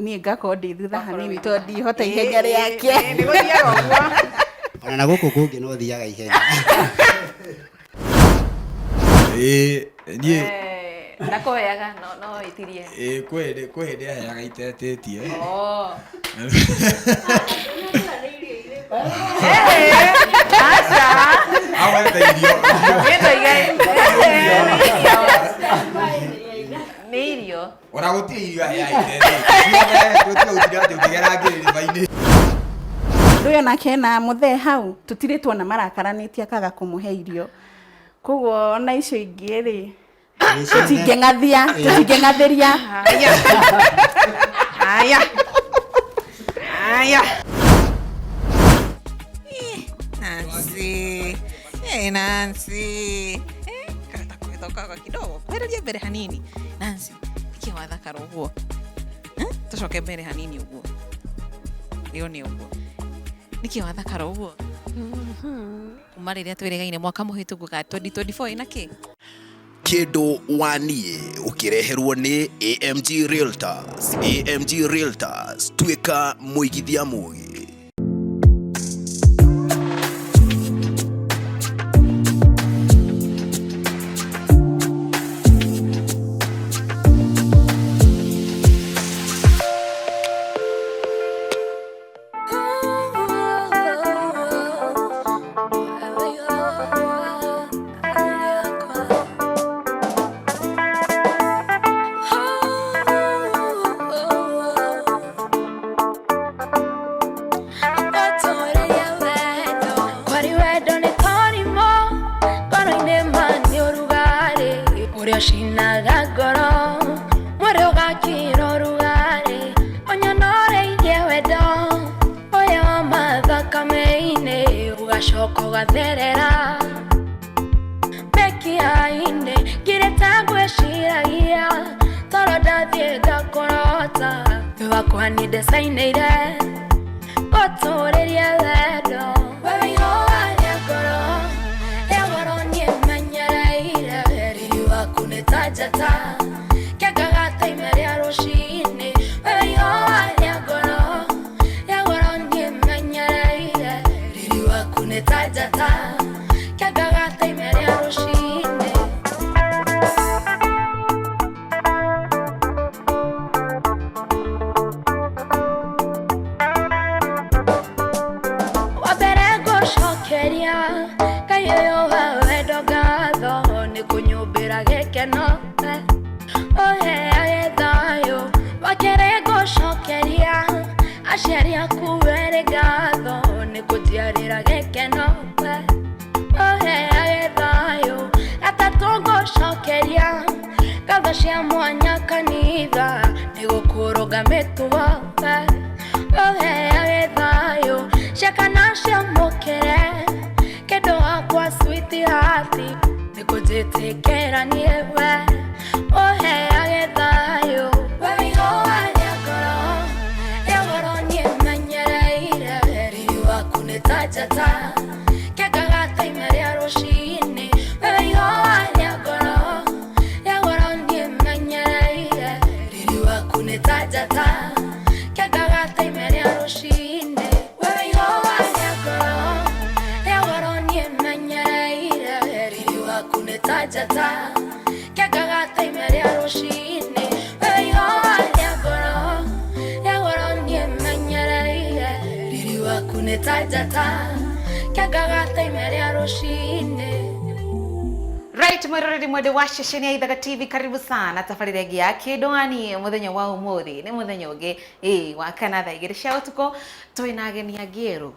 ni ngako ndi thutha hanini to ndihota ihenya riake ni guthiaga uguo ona na guku kungi no thiaga ihenya nie ndakoyaga no itirie kwende ayaga itetetie acha awete irio Nirio. Ora gutie irio ya itetetie tutigutira tukigera ngiri Nduyo nake na muthe hau tutiritwo na marakaranitie akaga kumuhe irio kuguo na icio ingĩ rĩ tutingeng'athiria Aya Nancy kata kwetoka kidogo kwereria mbere hanini Nancy ikiwathakara uguo tucoke mbere hanini uguo rio ni uguo nikiwathakara uguo kuma riria twirigaine mwaka muhituku ka 2024 ina ki Kindu wanie ukireherwo ni AMG Realtors. AMG Realtors, tuika muigithia mugi. Shoko gatherera Bekia ine Gireta gweshiragia Toro dathie gakorota Wakwa ni designeire Gotoreria wendo Wewe hoa nyakoro Egoro nye menyereire Riri waku netajata Kega gata imeria roshine Wewe hoa nyakoro Egoro nye menyereire Netajata kagagata imeria roshine waberego shokeria kayoyo wendo gatho ni kunyumbira gekeno ohe agethayo wakerego shokeria asheria kuwere gatho ni kutiarira gekeno ohe agethayo atatongo shokeria gatho cia mwanya kanitha ni gukuruga mituwa ohe agethayo ciakana cia mukere kendo wakwa sweetheart ni kujitikiranie ohe agethayo wewe hoa nyakoro egoro nie menyereire riri waku netajata kegagata imeria roshine wewe hoa nyakoro egoro nie menyereire riri waku netajata kegagata imeria roshine wewe hoa nyakoro egoro nie menyereire riri waku netajata kegagata imeria roshine wewe hoa nyakoro egoro nie menyereire riri waku netajata kegagata imeria roshine. Right, mweroreri mwende wa shesheni ya Ithaga TV, karibu sana tafariri ya Kidwani. Muthenya wa umuthi ni muthenya ungi wa kana thaa igiri cia utuko twina ageni ageru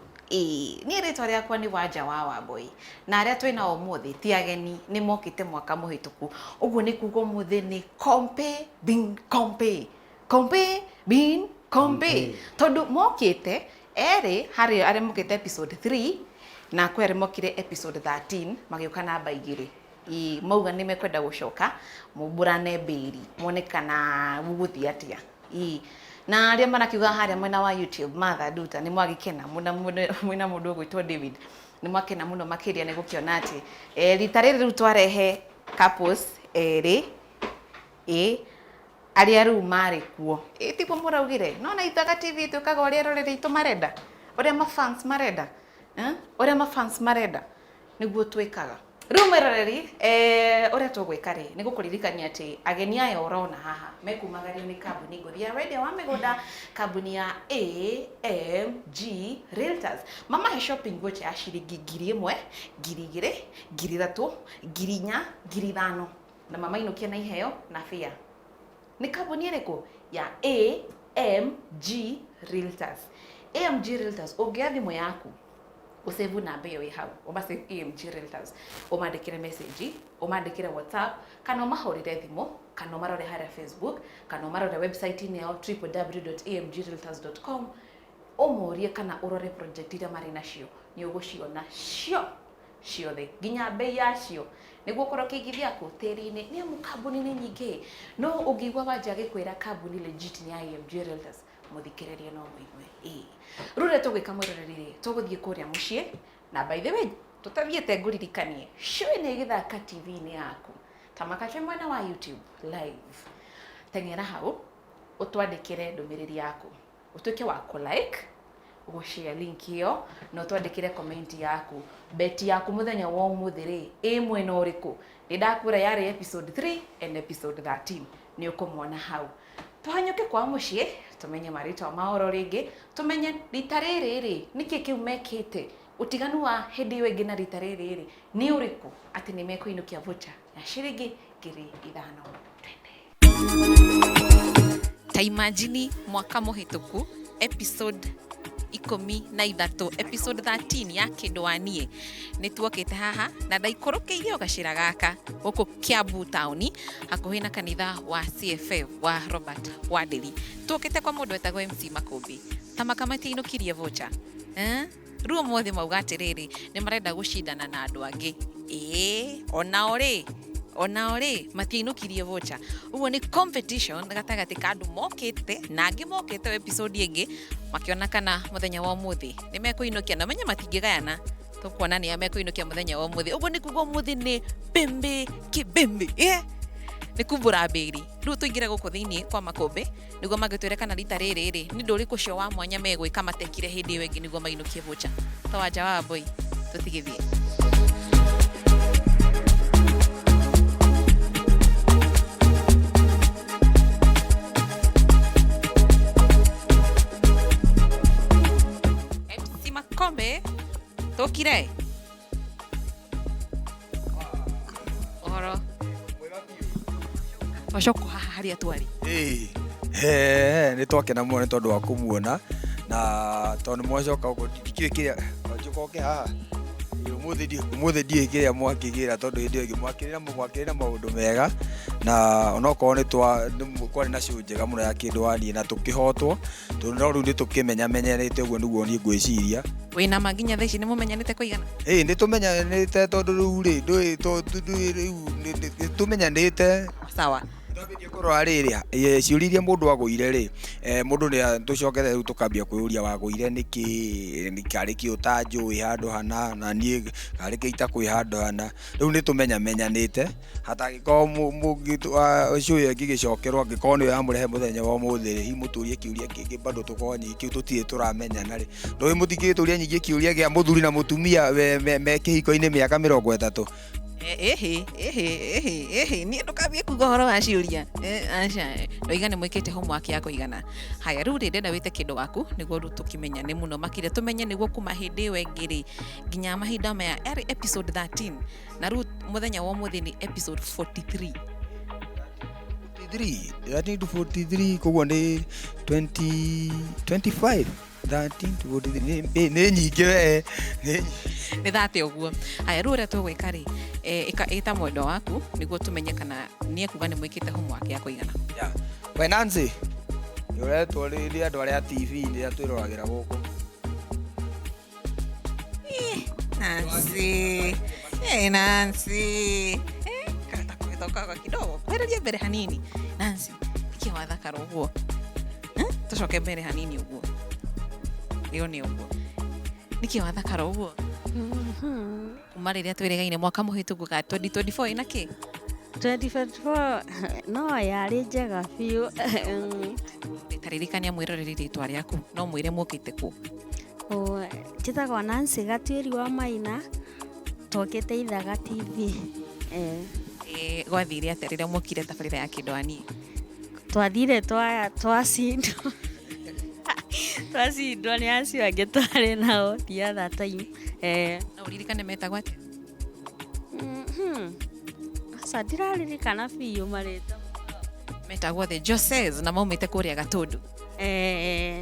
ni ritwa riakwa ni Wanja wa Wambui na aria twina umuthi ti ageni ni mokite mwaka muhituku uguo ni kugo muthi ni kompe bin kompe tondu mokite eri hari aria mokite episode 3 na kwere mokire episode 13 magiuka namba igiri mauga ni mekwenda gucoka muburane mbiri monekana guguthi atia na aria manakiuga haria mwena wa YouTube Mother Duta ni mwagikena mwena mundu gwitwo David ni mwakena muno makiria ni gukiona ati rita riri ru twarehe couples eri aria riu mari kuo tipo muraugire no na itaga TV tukaga uria rorere itu marenda uria mafans marenda uria mafans marenda niguo twikaga riu meroreri uria tugwika ri ni gukuririkania ati ageni aya urona haha mekumagario ni kambuni nguthia wendia wa migunda kambuni ya AMG Realtors mama he shopping voucher ya ciringi 1,000 2,000 3,000 4,000 5,000 na mama inukia na iheo na fia ni kambuni iriku ya AMG Realtors. AMG Realtors ungia thimu yaku usevu namba iyo hau umase AMG Realtors umandikire message umandikire WhatsApp kana umahorire thimu kana umarore haria Facebook kana umarore website ni yao www.amgrealtors.com umurie kana urore project iria mari nacio ni uguciona ciothe nginya bei yacio niguo koroke igithia ku tiri-ini ni kambuni ni nyingi no ungigwa wanja gikwira kambuni legit ni AMG Realtors muthikiririe no muigwe rure tugwika mwiroreri tuguthie kuria mucii na by the way tutathiete nguririkanie show ni githaka TV ni yaku tamakache mwena wa YouTube live tengera hau utwandikire ndumiriri yaku utuke wa like ushare link iyo no twandikire comment yaku beti yaku muthenya wa umuthiri mwena uriku ndakura yari episode 3 and episode 13 ni ukumwona hau tuhanyuke kwa mucii tumenye marito maoro ringi tumenye rita riri niki kiu mekite utiganu wa hindi wengi na rita riri ni uriku ati ni mekuinukia voucher ya ciringi 5,000 ta imagine mwaka muhituku episode 13 episode 13 ya Kidwanie ni tuokite haha na ndaikorokeire ogacira gaka guku Kiambu town hakuhi na kanitha wa CFF wa Robert Wadiri tuokite kwa mundu etagwo MC Makumbi tamakamati inukirie voucher ruo mothe mauga atiriri ni marenda gucindana na andu angi ona ori matiinukirie voucher uguo ni competition gatagati ka andu mokite na angi mokite episode ingi makiona kana muthenya wa umuthi ni mekuinukia na menya matingigayana tukuona ni amekuinukia muthenya wa umuthi uguo ni kugo umuthi ni bimbi kibimbi ni kumbura mbiri riu tuingire guku thiini kwa Makumbi niguo magitwire kana rita riri ni nduri kucio wa mwanya megwika matekire hindi wengi niguo mainukie voucher tawanja wa boy tutigithie Kombe tokire oro washoko hari atwari ni twakena muno ni tondu wa kumuona na tondu mwacoka uko ndikire kiria wajokoke haha umuthi ndie kiria mwakigira tondu hindi ingi mwakirira maundu mega na onoko ni kwari na show njega muno ya Kidwanie na tukihotwo tondu riu ni tukimenya menyerete uguo niguo ni ngwiciria wina maginya thaici ni mumenyanite kuigana ni tumenyanite tondu riu tumenyanite sawa Ndabithie korwa riri ciuririe mundu agwire ri mundu ni tucokete riu tukambia kwiuria wagwire niki kariki utanjui handu hana na nie kariki itakwi handu hana riu ni tumenyanite hatagiko show gigicokerwo angiko ni amurehe muthenya wa umuthi hi muturie kiuria kingi bado tukonyi kiu tutire turamenyana ri ndoi mutigituria nyingi kiuria gia muthuri na mutumia me kihiko-ini miaka 30 ni ndukambie kuga horo wa ciuria aca ndoiga ni mwikite homework ya kuigana haya riu ndenda wite kindu waku niguo ru tukimenya ni muno makire tumenye niguo kuma hindi wengiri nginya mahinda maya ari episode 13 na ru muthenya wa umuthi ni episode 43 koguo ni 25 13 to 43 ni nyingi ni thate uguo haya ru ria tugwika ri ita mwendo waku niguo tumenye kana nie kuga ni mwikite homework ya kuigana we Nancy yoretwo ri andu aria TV ni atwiroragira guku Nancy kata kwetoka kidogo kwereria mbere hanini Nancy iki wathakara uguo tucoke mbere hanini uguo rio ni uguo niki wathakara uguo kuma riria twirigaine mwaka muhituku ka 2024 ina ki 2024 no yarĩ njega biũ. Taririkania mwĩroreri rĩtwa rĩaku, no mwĩre mũkĩte kũ? Njĩtagwo Nancy Gatuĩri wa Maina, tũkĩte Ithaga TV. Gwathire atĩa rĩrĩa mũkire tabarĩra ya Kĩndũ Aniĩ? Twathire twacindwo. Twacindwo nĩ acio angĩ twarĩ nao the other time. Na ũririkane metagwo atĩa? Aca ndiraririkana biũ marĩtwa. Metagwo the Joses na maumĩte kũrĩa Gatũndũ.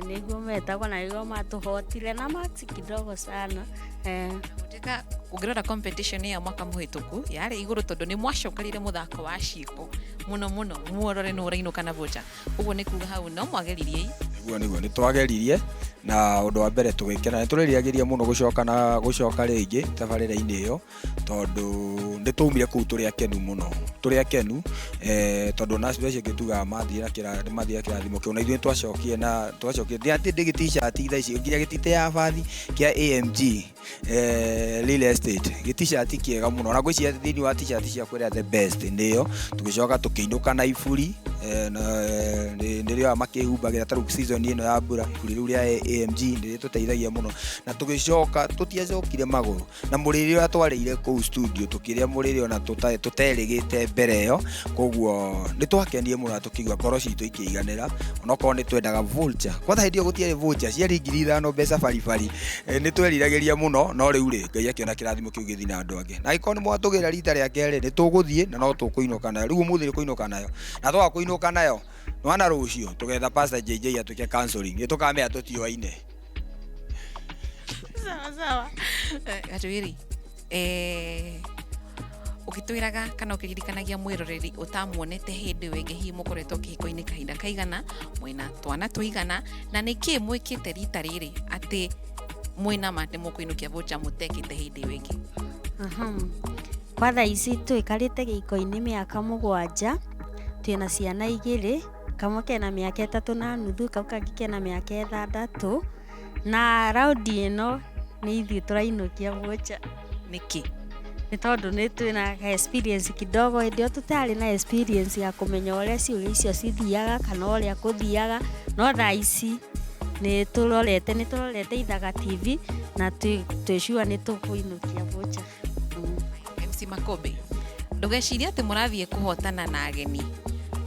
Nĩguo metagwo na nĩguo matũhotire na max kidogo sana. Gũtuĩka ũngĩrora competition ya mwaka mũhĩtũku yarĩ igũrũ tondũ nĩ mwacokerire mũthako wa ciĩko mũno muorore nĩ ũrainũka na vocha. Ũguo nĩ kuga hau no mwageririe. Nĩguo nĩ twageririe na ũndũ wa mbere tũgĩkena nĩ tũrĩrĩagĩria mũno gũcoka rĩngĩ tabarĩra-inĩ ĩyo tondũ nĩ twaumire kũu tũrĩ akenu tondũ na special ngĩtuga mathiĩ kĩrathimo kĩu na ithuĩ twacokire atĩ ndĩ t-shirt ithaa icio nginya gĩtite ya bathi kĩa AMG real estate t-shirt kĩega mũno na gwĩciria thĩinĩ wa t-shirt cia kwĩra the best nĩyo tũgĩcoka tũkĩinũka na iburi nĩrĩo makĩhumbagĩra tarĩu season ĩno ya mbura iburi rĩu rĩa AMG nĩrĩo tũteithagia mũno na tũgĩcoka tũtiacokire magũrũ na mũrĩre ũrĩa twarĩire kũu studio tũkĩrĩa mũrĩre ona tũterĩgĩte mbere ĩyo koguo nĩ twakenirie mũno na tũkĩigua ngoro citũ ikĩiganĩra onokorwo nĩ twendaga vulture kwanza hĩndĩ ĩyo gũtiarĩ vulture ciarĩ 5,000 mbeca baribari nĩ tweriragĩria mũno no rĩu rĩ Ngai akĩona kĩrathimo kĩu gĩthiĩ na andũ angĩ na gĩkorwo nĩ mwatũgĩra rita rĩa kerĩ nĩ tũgũthiĩ na no tũkũinũka nayo rĩu ũmũthĩ nĩ kũinũka nayo na twaga kũinũka nayo nwana rũciũ tũgetha pastor JJ atuĩke counseling nĩ tũkamenya tũtioaine. Sawa Gatuĩri ũgĩtwĩraga kana ũkĩririkanagia mwĩroreri ũtamuonete hĩndĩ ĩyo ĩngĩ hihi mũkoretwo kĩhiko-inĩ kahinda kaigana mwĩna twana tũigana na nĩkĩ mwĩkĩte rita rĩrĩ atĩ mwĩna mate mũkũinũkia vocha mũtekĩte hĩndĩ ĩyo ĩngĩ? Kwa thaa ici twĩkarĩte gĩiko-inĩ mĩaka 7 twĩna ciana 2 kamwe kena mĩaka 3.5 kau kangĩ kena mĩaka 6 na raundi ĩno nĩ ithuĩ tũrainũkia vocha. Nĩkĩ? Nĩ tondũ nĩ twĩna experience kidogo hĩndĩ ĩyo tũtarĩ na experience ya kũmenya ũrĩa ciũria icio cithiaga kana ũrĩa kũthiaga no thaa ici nĩ tũrorete Ithaga TV na twĩcua nĩ tũkũinũkia vocha. MC Makombe ndũgecirie atĩ mũrathiĩ kũhotana na ageni,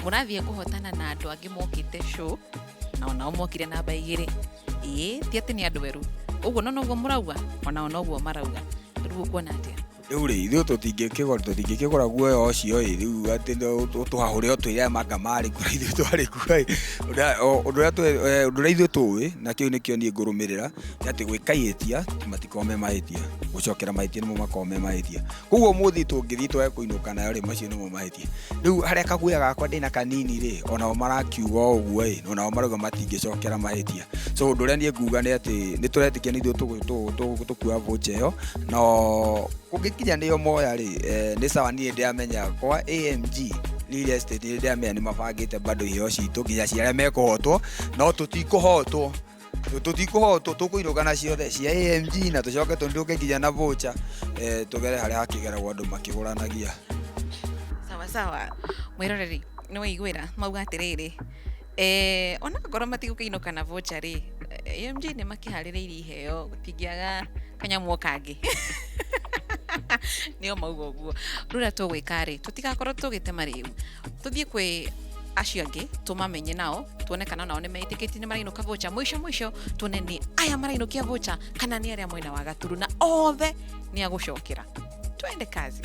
mũrathiĩ kũhotana na andũ angĩ mokĩte show na onao mokire namba 2 ti atĩ nĩ andũ erũ ũguo no noguo mũrauga onao noguo marauga rĩu ũkuona atĩa? Rĩu rĩ ithuĩ tũtingĩkĩgũra guoya ũcio rĩu atĩ tũhahũre twĩre manga marĩ kũra ithuĩ twarĩ kuo ũndũ ũrĩa ithuĩ tũĩ na kĩu nĩkĩo niĩ ngũrũmĩrĩra atĩ gwĩkaihĩtia matikome mahĩtia gũcokera mahĩtia nĩmo makome mahĩtia koguo mũthĩ tũngĩthiĩ twage kũinũka nayo rĩ macio nĩmo mahĩtia rĩu harĩa kaguoya gakwa ndĩna kanini rĩ onao marakiuga ũguo onao marauga matingĩcokera mahĩtia so ũndũ ũrĩa niĩ nguga nĩ atĩ nĩ tũretĩkia nĩ ithuĩ tũkuoya vocha ĩyo no ũngĩkinya nĩyo moya rĩ nĩ sawa niĩ ndĩamenya kwa AMG real estate nĩ ndĩamenya nĩ mabangĩte bado iheo citũ nginya ciarĩa mekũhotwo no tũtikũhotwo tũkũinũka na ciothe cia AMG na tũcoke tũndũke nginya na vocha tũgere harĩa hakĩgeragwo andũ makĩgũranagia. Sawa mwĩroreri nĩ waiguĩra mauga atĩrĩrĩ ona ngorwo matigũkĩinũka na vocha rĩ AMG nĩ makĩharĩrĩirie iheo gũtingĩaga kanyamũ kangĩ nĩo mauga ũguo rũrĩa tũgwĩka rĩ tũtigakorwo tũgĩtema rĩu tũthiĩ kwĩ acio angĩ tũmamenye nao tuone kana nao nĩ meĩtĩkĩtie nĩ marainũka vocha mũico tuone nĩ aya marainũkia vocha kana nĩ arĩa mwena wa Gaturu na othe nĩ agũcokera. Twende kazi.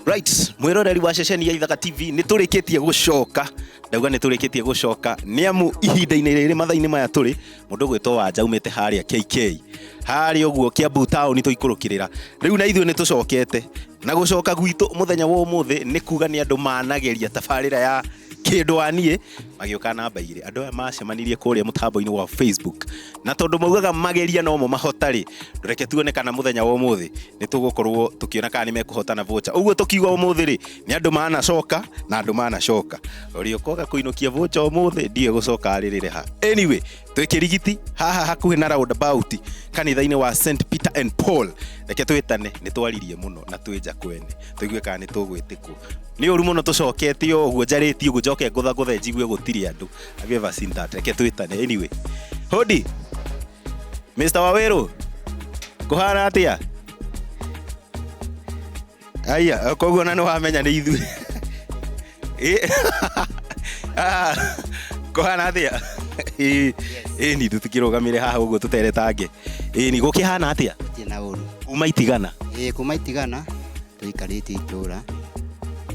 Right, mwĩroreri wa ceceni ya Ithaga TV nĩ tũrĩkĩtie gũcoka ndauga nĩ tũrĩkĩtie gũcoka nĩ amu ihinda-inĩ rĩrĩ mathaa-inĩ maya tũrĩ mũndũ gwĩtwo Wanja umĩte harĩa KK harĩa ũguo Kiambu town tũikũrũkĩrĩra rĩu na ithuĩ nĩ tũcokete na gũcoka gwitũ mũthenya wa ũmũthĩ nĩ kuga nĩ andũ manageria tabarĩra ya Kĩndũ Aniĩ magĩũka namba igĩrĩ andũ aya macemanirie kũrĩa mũtambo-inĩ wa Facebook na tondũ maugaga mageria no mo mahotarĩ reke tuone kana mũthenya wa ũmũthĩ nĩ tũgũkorwo tũkĩona kana nĩ mekũhotana voucher ũguo tũkiuga ũmũthĩ nĩ andũ manacoka na andũ manacoka ũrĩa ũkoga kũinũkia voucher ũmũthĩ ndiye gũcoka arĩrĩre ha anyway twĩkĩrigiti haha hakuhĩ na roundabout kanitha-inĩ wa St Peter and Paul reke twĩtane nĩ twaririe mũno na twĩnja kwene tũigue kana nĩ tũgwĩtĩkwo nĩ ũru mũno tũcokete ũguo njarĩtie ũguo njoke ngũtha njigue gũtirĩ andũ have you ever seen that reke twĩtane anyway hodi Mr. Waweru kũhana atĩa aya koguo na nĩ wamenya nĩ ithuĩ kũhana atĩa ni tũtikĩrũgamire haha ũguo tũteretange ni gũkĩhana atĩa na ũru kuma itigana kuma itigana tũikarĩte itũra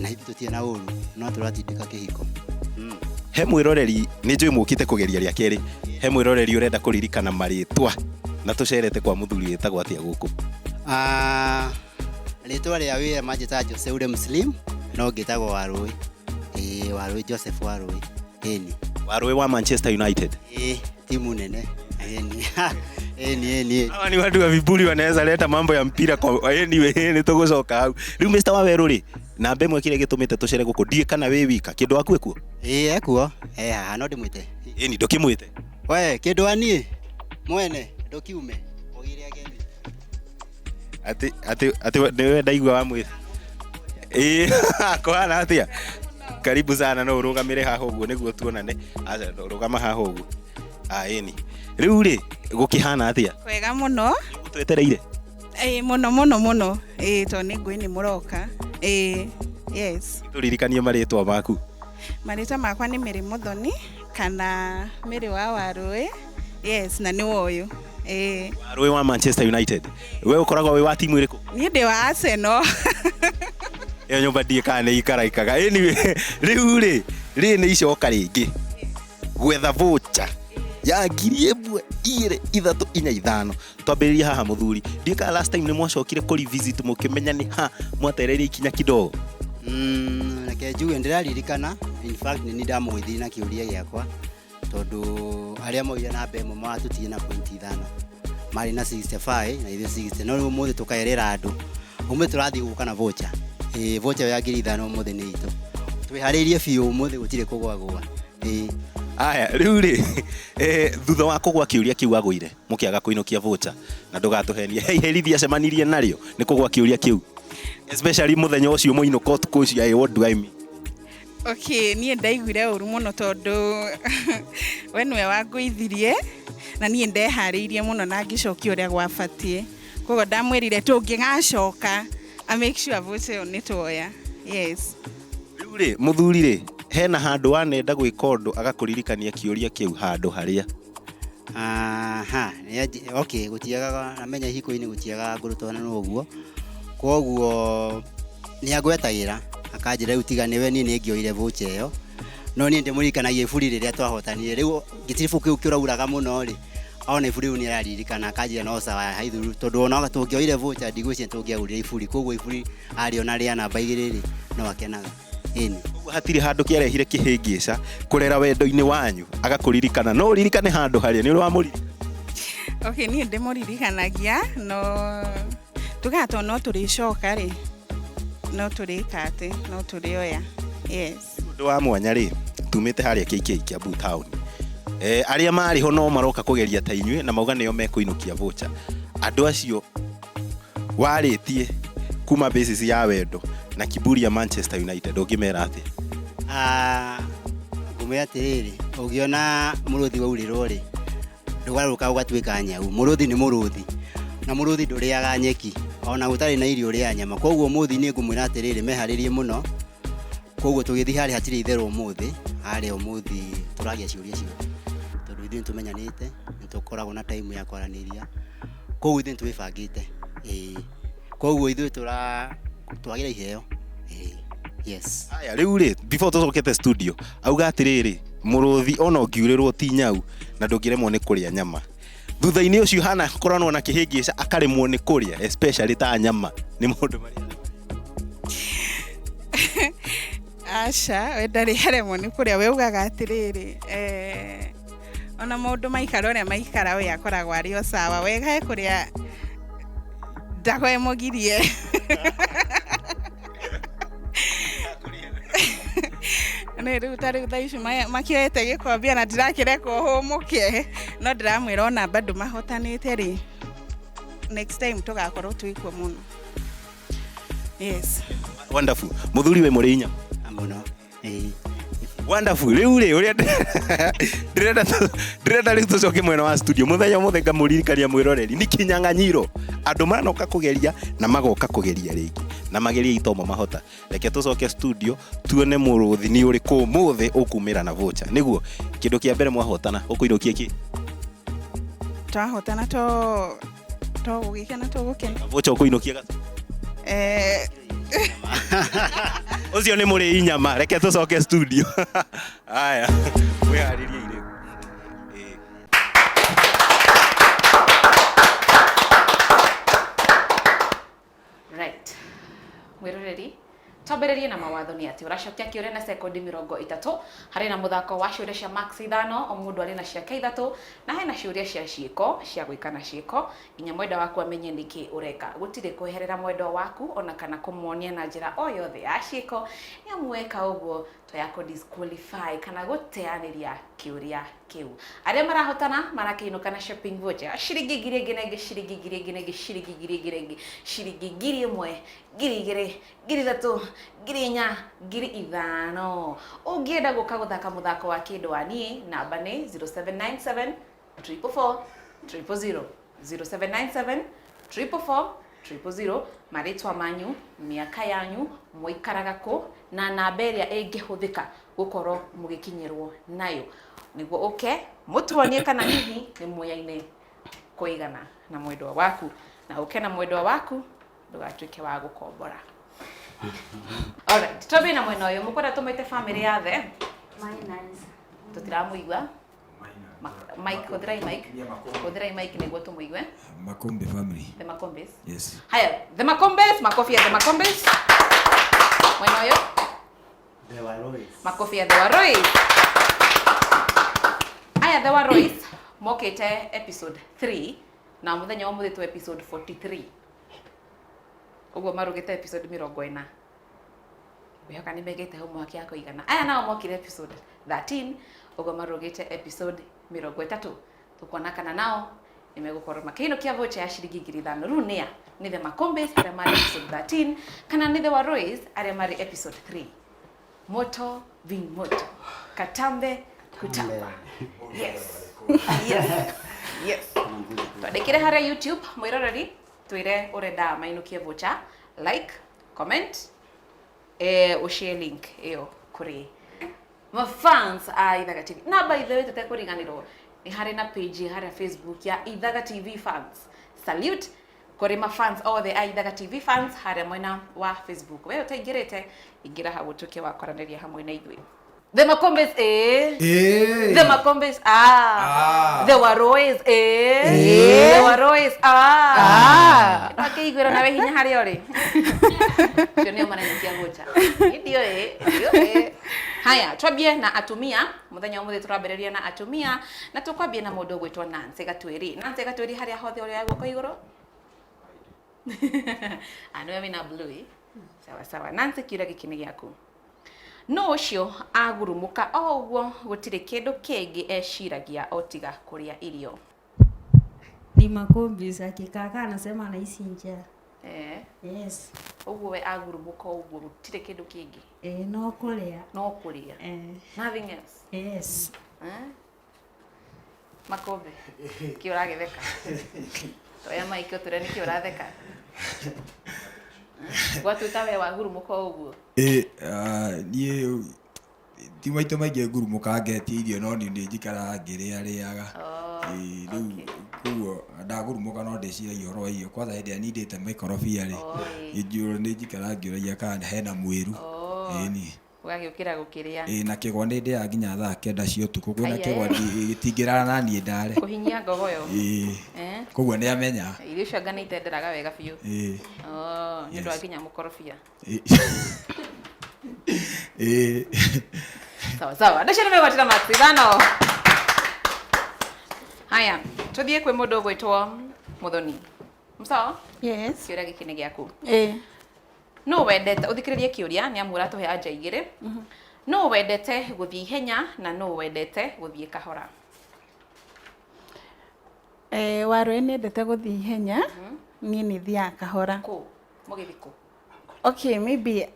na hithi tũtirĩ na ũru no tũratindĩka kĩhiko he mwĩroreri nĩ njũĩ mũkĩte kũgeria rĩa kerĩ he mwĩroreri ũrenda kũririkana marĩtwa na tũcerete kwa mũthuri wĩtagwo atĩa gũkũ rĩtwa rĩa wĩra manjĩta Jose Muslim no ngĩtagwo Warũĩ Warũĩ Joseph Warũĩ ĩni Warũĩ wa Manchester United timu nene eni hawa ni watu wa viburi wanaweza leta mambo ya mpira kwa anyway ni tũgũcoka hau rĩu Mr. Waweru rĩ namba ĩmwe kĩrĩa gĩtũmĩte tũcere gũkũ ndiĩ kana wĩ wika kĩndũ waku ekuo ekuo haha no ndĩmwĩte ĩni ndũkĩmwĩte we kĩndũ aniĩ mwene ndũkiume ogire ageni ati nĩwe ndaigua wa mwĩte kũhana atĩa karibu sana no ũrũgamĩre haha ũguo nĩguo tuonane rũgama haha ũguo ĩni rĩu rĩ gũkĩhana atĩa kwega mũno twetereire mũno to nĩ ngũĩ nĩ mũroka yes tũririkanie marĩtwa maku marĩtwa makwa nĩ Mary Muthoni kana Mary wa Warũĩ yes na nĩ ũyũ Warũĩ wa Manchester United we ũkoragwo wĩ wa timu ĩrĩkũ niĩ ndĩ wa Arsenal ĩyo nyũmba ndiĩ kana nĩ ikaraikaga anyway rĩu rĩ nĩ icoka rĩngĩ gwetha voucher ya 1,235 twambĩrĩria haha mũthuri ndika last time nĩ mwacokire kũ revisit mũkĩmenya nĩ ha mwatereire ikinya kidogo reke njuge ndĩraririkana in fact nĩ ndamũgũithirie na kĩũria gĩakwa tondũ arĩa moire namba ĩmwe matũtiĩ na point 5 marĩ na 65 na ithuĩ 60 no rĩu ũmũthĩ tũkaerera andũ ũmũthĩ tũrathiĩ gũka na voucher voucher ya 5,000 ũmũthĩ nĩ itũ twĩharĩirie biũ ũmũthĩ gũtirĩ kũgwagwa aya rĩu rĩ thutha wa kũgwa kĩũria kĩu agũire mũkĩaga kũinũkia voucher na ndũgatũhenie herithia cemanirie narĩo nĩ kũgwa kĩũria kĩu especially mũthenya ũcio mũinũka ũtukũ ũcio what do I mean okay niĩ ndaiguire ũru mũno tondũ we nĩwe wangũithirie na niĩ ndeharĩirie mũno na ngĩcokia ũrĩa gwabatiĩ koguo ndamwĩrire tũngĩgacoka I make sure voucher nĩ tuoya yes rĩu rĩ mũthuri rĩ hena handũ wanenda gwĩka ũndũ agakũririkania kĩũria kĩu handũ harĩa okay gũtiagaga namenya hiko-inĩ gũtiagaga ngũrũtwana n'ũguo koguo nĩ agwetagĩra akanjĩra rĩu tiga nĩwe niĩ nĩngĩoire voucher ĩyo no niĩ ndĩmũririkanagia iburi rĩrĩa twahotanire rĩu gĩtiribũ kĩu kĩrauraga mũno rĩ ona iburi rĩu nĩ araririkana akanjĩra no sawa haithuru tondũ ona tũngĩoire voucher ndigwĩciria tũngĩagũrire iburi koguo iburi arĩona rĩa namba 2 rĩ no akenaga hatirĩ handũ kĩarehire kĩhĩngĩca kũrera wendo-inĩ wanyu agakũririkana no ũririkane handũ harĩa nĩ ũrĩ wamũririkana okay niĩ ndĩmũririkanagia no tugato no tũrĩcoka rĩ no tũrĩka atĩ no tũrĩoya yes ũndũ wa mwanya rĩ tumĩte harĩa KK Kiambu town arĩa marĩ ho no maroka kũgeria ta inyuĩ na mauga nĩo mekũinũkia voucher andũ acio warĩtie kuma basis ya wendo na kiburi ya Manchester United ũngĩmera atĩ ngũmwĩra atĩrĩrĩ ũngĩona mũrũthi waurĩrwo rĩ ndũgarũka ũgatuĩka nyau mũrũthi nĩ mũrũthi na mũrũthi ndũrĩaga nyeki ona gũtarĩ na irio rĩa nyama koguo mũrũthi nĩ ngũmwĩra atĩrĩrĩ meharĩrie mũno koguo tũgĩthiĩ harĩa hatirĩ itherũ ũmũthĩ harĩa ũmũthĩ tũragia ciũria ciothe tondũ ithuĩ nĩtũmenyanĩte nĩtũkoragwo na time ya kwaranĩria koguo ithuĩ nĩtwĩbangĩte koguo ithuĩ twagĩra iheo yes aya rĩu rĩ before tũcokete studio auga atĩrĩrĩ mũrũthi ona ũngiurĩrwo ti nyau na ndũngĩremwo nĩ kũrĩa nyama thutha-inĩ ũcio hana korano na kĩhĩngĩca akaremwo nĩ kũrĩa especially ta nyama nĩ mũndũ marĩa aca we ndarĩ haremwo nĩ kũrĩa we ugaga atĩrĩrĩ ona maũndũ maikara ũrĩa maikara we akoragwo arĩ o sawa wega he kũrĩa ndakwe mũgirie nĩ rĩu ta rĩu thaa ici makĩoete gĩkombe na ndirakĩrekwo hũmũke no ndĩramwĩra ona bado mahotanĩte rĩ next time tũgakorwo twĩkuo mũno. Yes. Wonderful. Muthuri we mũrĩ inya Mũno. Wonderful. Rĩu rĩ ũrĩa ndĩrenda rĩu tũcoke mwena wa studio mũthenya mũthenya ngamũririkania mwĩroreri nĩ Kinyang'anyiro andũ manoka kũgeria na magoka kũgeria rĩngĩ na mageria itomo mahota reke tũcoke studio tuone mũrũthi nĩ ũrĩkũ mũthĩ ũkumĩra na voucher nĩguo kĩndũ kĩa mbere mwahotana ũkũirokia kĩ twahotana to gũgĩkena to gũkena voucher ũkũinokia gato Ucio nĩ mũrĩ inyama reke tũcoke studio haya wĩharĩrie irĩ Right. Mwĩroreri twambĩrĩrie na mawatho nĩ atĩ ũracokia kĩũria na sekondi 30 harĩ na mũthako wa ciũria cia max 5 o mũndũ arĩ na ciake 3 na hena ciũria cia ciĩko cia gwĩka na ciĩko nginya mwenda waku amenye nĩkĩ ũreka gũtirĩ kweherera mwenda waku ona kana kũmuonia na njĩra o yothe ya ciĩko nĩamweka ũguo toyako disqualify kana gũteanĩria kĩũria kĩu arĩa marahotana marakĩinũka na shopping voucher ciringi ngiri ĩngĩ na ĩngĩ ciringi ngiri ĩngĩ na ĩngĩ ciringi ngiri ĩngĩ na ĩngĩ ciringi ngiri ĩmwe ngiri igĩrĩ ngiri ithatũ ngiri inya ngiri ithano ũngĩenda gũka gũthaka mũthako wa kĩndũ wa niĩ namba nĩ 0797 444 000 0797 444 000 marĩtwa manyu mĩaka yanyu mũikaraga kũ na namba ĩrĩa ĩngĩhũthĩka gũkorwo mũgĩkinyĩrwo nayo nĩguo mũtuonie kana hihi nĩ muoyaine kũigana na mwendwa waku na na mwendwa waku ndũgatuĩke wa gũkombora. Alright, twambie na mwena ũyũ mũkwenda tũmwĩte family ya the tũtiramũigua Mike, hũthĩrai mic nĩguo tũmũigue. Makombe family. The Makombes. Yes. Haya, the Makombes, makofi ya the Makombes. Mwena ũyũ? The Warois. Makofi ya the Warois. Haya, the Warois mokĩte episode 3 na mũthenya wa mũthĩ tu episode 43. Ũguo marugĩte episode 40. Wehoka nĩ megĩte homework ya kũigana. Aya nao mokire episode 13 ũguo marugĩte episode 30. Tũkuona kana nao nimegũkorwo makĩinũkia voucher ya ciringi 5,000 rĩu nĩ the Makombes arĩa marĩ episode 13 kana nĩ the Warois arĩa marĩ episode 3. Moto vin moto katambe kutamba. Yes. Yes. Yes. Twandĩkĩre harĩa YouTube mwĩroreri twĩre ũrenda mainũkie voucher, like, comment, ushare link ĩyo kũrĩ mafans a Ithaga TV. Na by the way tũtekũriganĩrwo nĩ harĩ na page harĩa Facebook ya Ithaga TV fans. Salute kũrĩ mafans othe a Ithaga TV fans harĩa mwena wa Facebook. Wewe ũtaingĩrĩte ingĩra hau ũtuĩke wa kwaranĩria hamwe na ithuĩ. The Makombes The Makombes The Warois The Warois Akĩiguĩra nawe hinya harĩa ũrĩ. Cio nĩo maranyũkia voucher. Ndio Haya, twambie na atumia. Mũthenya ũmũthĩ tũrambĩrĩria na atumia na tũkwambie na mũndũ ũgwĩtwo Nancy Gatwĩri. Nancy Gatwĩri harĩa hothe ũrĩa guoko igũrũ. Anwe mina blue. Sawa sawa. Nancy kiũria gĩkĩ nĩ gĩaku. No ũcio agurumuka o ũguo gũtirĩ kĩndũ kĩngĩ eciragia otiga kũrĩa irio. Ni Makombes akikaka anasema anaishi njaa. Yes. Ũguo we agurumuka ũguo gũtirĩ kĩndũ kĩngĩ. No kũrĩa. No kũrĩa. Nothing else. Yes. Makombe. Kĩũra gĩtheka. Toya maikio tũre nĩ kĩũra theka. Gwatuĩka we wagurumuka ũguo. Niĩ ti maitũ maingĩ ngurumuka ngetia irio no niĩ nĩ njikaraga ngĩrĩarĩaga. Rĩu koguo ndagurumuka no ndĩciragia ũhoro wa irio kwanza hĩndĩ ĩrĩa nindĩte mĩkorobia rĩ nĩ njikaraga ngĩũragia kana hena mwĩru. Ĩni. Ũgagĩũkĩra gũkĩrĩa. Na kĩgwa nĩ ndĩaga nginya thaa 9 cia ũtukũ kwĩna kĩgwa gĩtingĩrara na niĩ ndare. Kũhinyia ngogoyo. Koguo nĩ amenya. Irio icio anga nĩ itenderaga wega biũ. Nĩ ũndũ wa nginya mũkorobia. Sawa. Ndacio nimegwatira Maxithano. Haya, tuthie kwi mundu gwitwo Muthoni. Msawa? Yes. Kiuria giki ni giaku. No wendete uthikiririe kiuria ni amura tuhe anja igiri. No wendete guthii ihenya na no wendete guthii kahora. Waru nendete guthii ihenya. Ni nithia kahora. Mugithiko. Okay, maybe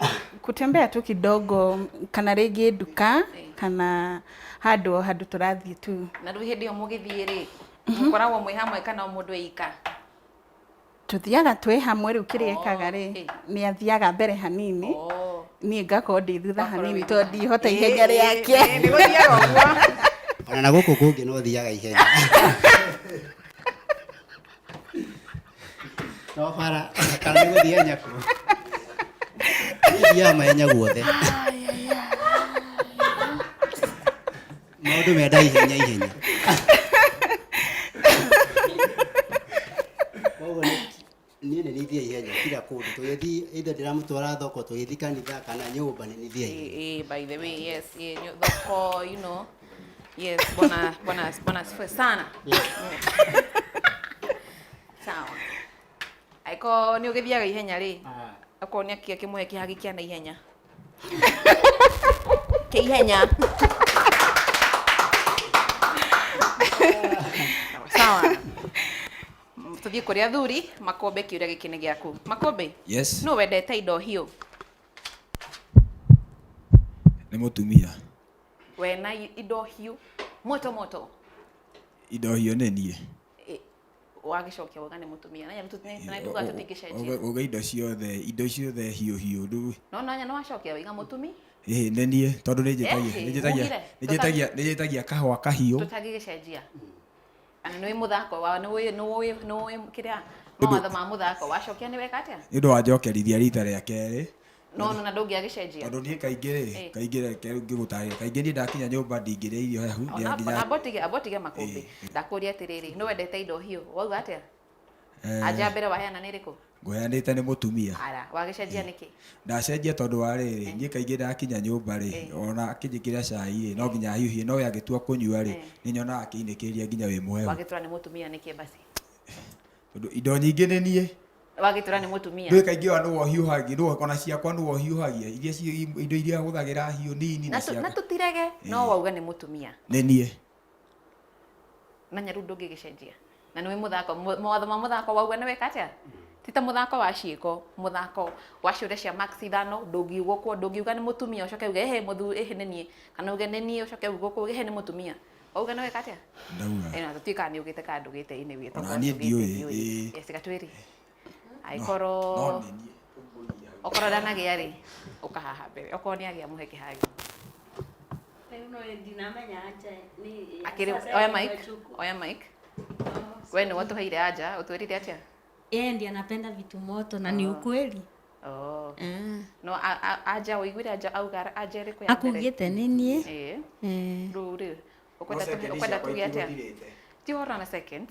kutembea tu kidogo kana rege duka kana hadu turathie tu. Na ndu hindi yo mugithie ri. Mukoragwo mwi hamwe kana mundu eika. Tuthiaga twi hamwe riu kiriekaga ri ni athiaga mbere hanini. Ni ngako ndi thutha hanini to ndihota ihenya riake. Ni guthiaga uguo. Ona na guku kungi no thiaga ihenya. No para kana ni guthia nyaku. Ni ya mahenya guothe. Maundu menda ihenya. Niĩ nĩ nithia ihenya kila kundu tugithi either ndiramutwara thoko tugithi kanitha kana nyumba nĩ nithia ihenya. By the way, yes, thoko, you know. Yes, bona sifa sana. Sawa. Aiko ni ugithiaga ihenya ri. Ako ni akia kimuhe kihagi kia na ihenya. Ke ihenya. Sawa. Tuthie kuria thuri Makombe kiuria giki ni giaku. Makombe? Yes. No wendete indo hiu. Ni mutumia. Wena indo hiu moto. Indo hiyo ni nie. Wagicokia waga ni mutumia. Nanya na tuga tutingicenjia. Uga indo ciothe hiu ndu. No nanya no wacokia wiga mutumi? Ni nie tondu ni njetagia kahwa kahiu. Tutangicenjia. Ana nĩ muthako wa nĩ kiria mawatho ma muthako wacokia nĩ weka atia nĩ ndo wanjokerithia rita rĩa kerĩ no na ndũngĩ agicenjia tondu niĩ kaingĩ ngĩgũtarĩria kaingĩ niĩ ndakinya nyũmba ndingĩrĩa irio hehu nginya abotige Makombe ndakũria atiriri nĩ wendete indo hiũ wauga atia anja mbere waheana nĩ rĩkũ ngũheanĩte nĩ mũtumia ara wagicenjia nĩkĩ ndacenjia tondu wa rĩrĩ niĩ kaingĩ ndakinya nyũmba rĩ ona akĩnjĩkĩra cai rĩ no nginya hiũhie no yagĩtua kũnyua rĩ nĩ nyonaga akĩinĩkĩria nginya wĩ muhehu wagitura nĩ mutumia nĩkĩ basi tondu indo nyingĩ nĩ niĩ wagitura nĩ mutumia ndũĩ kaingĩ wa nĩ wohiũhagia nĩ wona ciakwa nĩ wohiũhagia indo iria hũthagĩra hiũ nini na tutirege no wauga nĩ mutumia nĩ niĩ na nyaru ndũngĩgĩcenjia na nĩ muthako mawatho ma muthako wauga nĩ weka atia tita muthako wa ciĩko muthako wa ciũria cia Maxithano ndũngiuga nĩ mutumia ucoke uge ehe muthu ehe nĩ niĩ kana uge nĩ niĩ ucoke uge gũkũ ehe nĩ mutumia wauga nĩ weka atia ndauga na tutika nĩ ugĩte ka ndũgĩte ini wĩtwo na niĩ ndiũĩ yes gatwĩri aikoro okoro ndanagĩa rĩ ukahaha mbere okoro nĩ agĩa muhe kĩhagi akiri oya mic wewe ni watu haire aja utwirire atia yeye ndiye anapenda vitu moto na ni ukweli no aja uiguire aja auga aja ri kwa akugite nini ruri ukwenda tugia atia ti hold on a second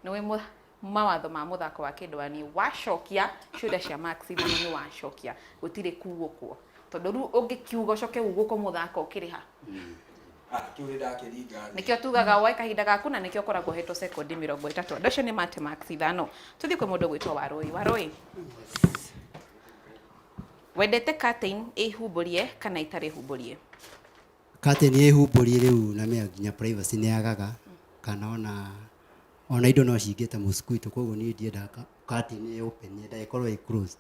no we mawatho ma muthako wa kindwani wacokia ciuria cia Maxithano ni wacokia gutire kuguo tondu ru ungikiuga ucoke uguko muthako ukiriha nikio tugaga wai kahinda gaku na nikio koragwo hetwo sekondi 30 ndocio ni mate Maxithano tuthi kwi mundu gwitwo Warui wendete curtain ihumburie kana itari humburie curtain ihumburie riu na me nginya privacy ni agaga kana ona indo no cingĩte mũsikuito koguo niĩ ndienda curtain open yenda ikorwo i closed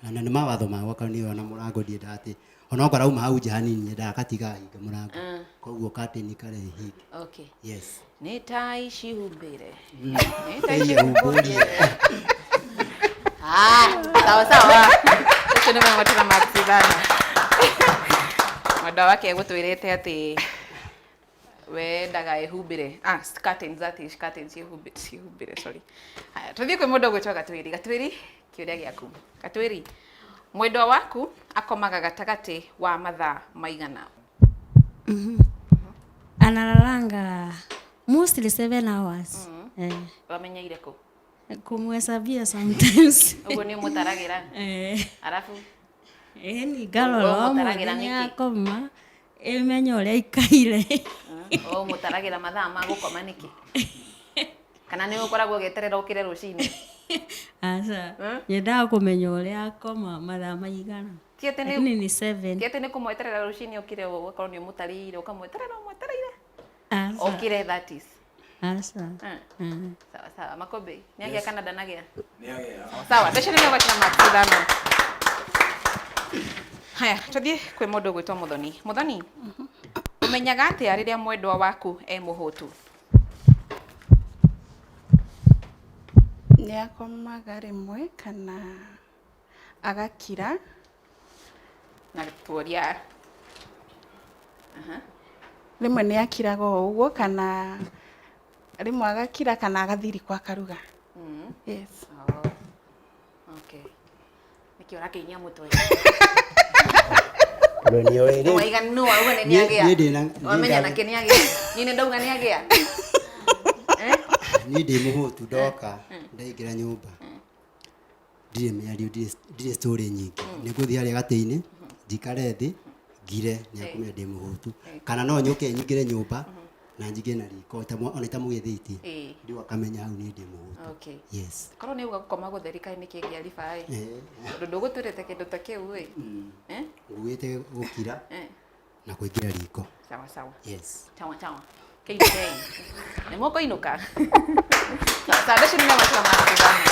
na nĩ mawatho makwa kana nĩ ona mũrango ndienda atĩ ona ũkarauma hau nja hanini nyendaga gatiga hinga mũrango koguo curtain kare hinge okay yes nĩ tai cihumbire sawa tucio nĩ mamwatĩra Maxithano mwenda wake gũtwĩrĩte atĩ wendaga ihumbire curtains cihumbire sorry haya tuthie kwi mundu gwitwa Gatwĩri kiuria giaku Gatwĩri mwendwa waku akomaga gatagati wa mathaa maigana analalanga mostly 7 hours wamenyeire ku kumhesabia sometimes ugo ni mutaragira alafu Ni ngarora mũthenya akoma ĩmenye ũrĩa ikaire. Mũtaragira mathaa ma gũkoma nĩkĩ? Kana nĩ ũkoragwo ũgeterera ũkĩre rũcinĩ? Aca, nyendaga kũmenya ũrĩa akoma mathaa maigana. Lakini ni 7. Tiete nĩ kũmweterera rũcinĩ ũkĩre ũkorwo nĩ ũmũtarĩire ũkamweterera ũmwetereire? Aca. Ũkĩre that is. Aca. Sawa sawa. Makobe, nĩagĩa kana ndanagĩa? Nĩagĩa. Sawa, tũcene nĩ gwacina mathano. Haya, tũthiĩ kwĩ mũndũ ũgwĩtwo Mũthoni. Mũthoni, ũmenyaga atĩa rĩrĩa mwendwa waku mũhũtu? Nĩ akomaga rĩmwe kana agakira. Na tuoria. Rĩmwe nĩ akiraga ũguo kana rĩmwe agakira kana agathirikwo akaruga. Yes. Okay. Nĩkĩ ũrakĩinia mũtwe? Ndio ile. Waiga no auga nĩ nĩagĩa. Wamenya nake nĩagĩa. Nĩ ndauga nĩagĩa. Ni ndi muhutu ndoka ndaingira nyumba. Ndire mĩario ndire story nyingĩ. Nĩ ngũthiĩ harĩa gatĩ-inĩ njikare thĩ ngire nĩ akumia ndi muhutu. Kana no nyũke nyingire nyumba na njige na riko ona ta mũgĩthĩtie. Ndio akamenya hau ni ndi muhutu. Okay. Yes. Korwo nĩ uga gũkoma gũtherika nĩ kĩngĩa riba ndũ ndũgũtũrĩte kĩndũ ta kĩu Nguĩte gũkira na kũingĩra riko. Sawa sawa. Yes. Tawa tawa. Kĩinũke. Nĩ moko inuka. Sawa nĩ matua mathano.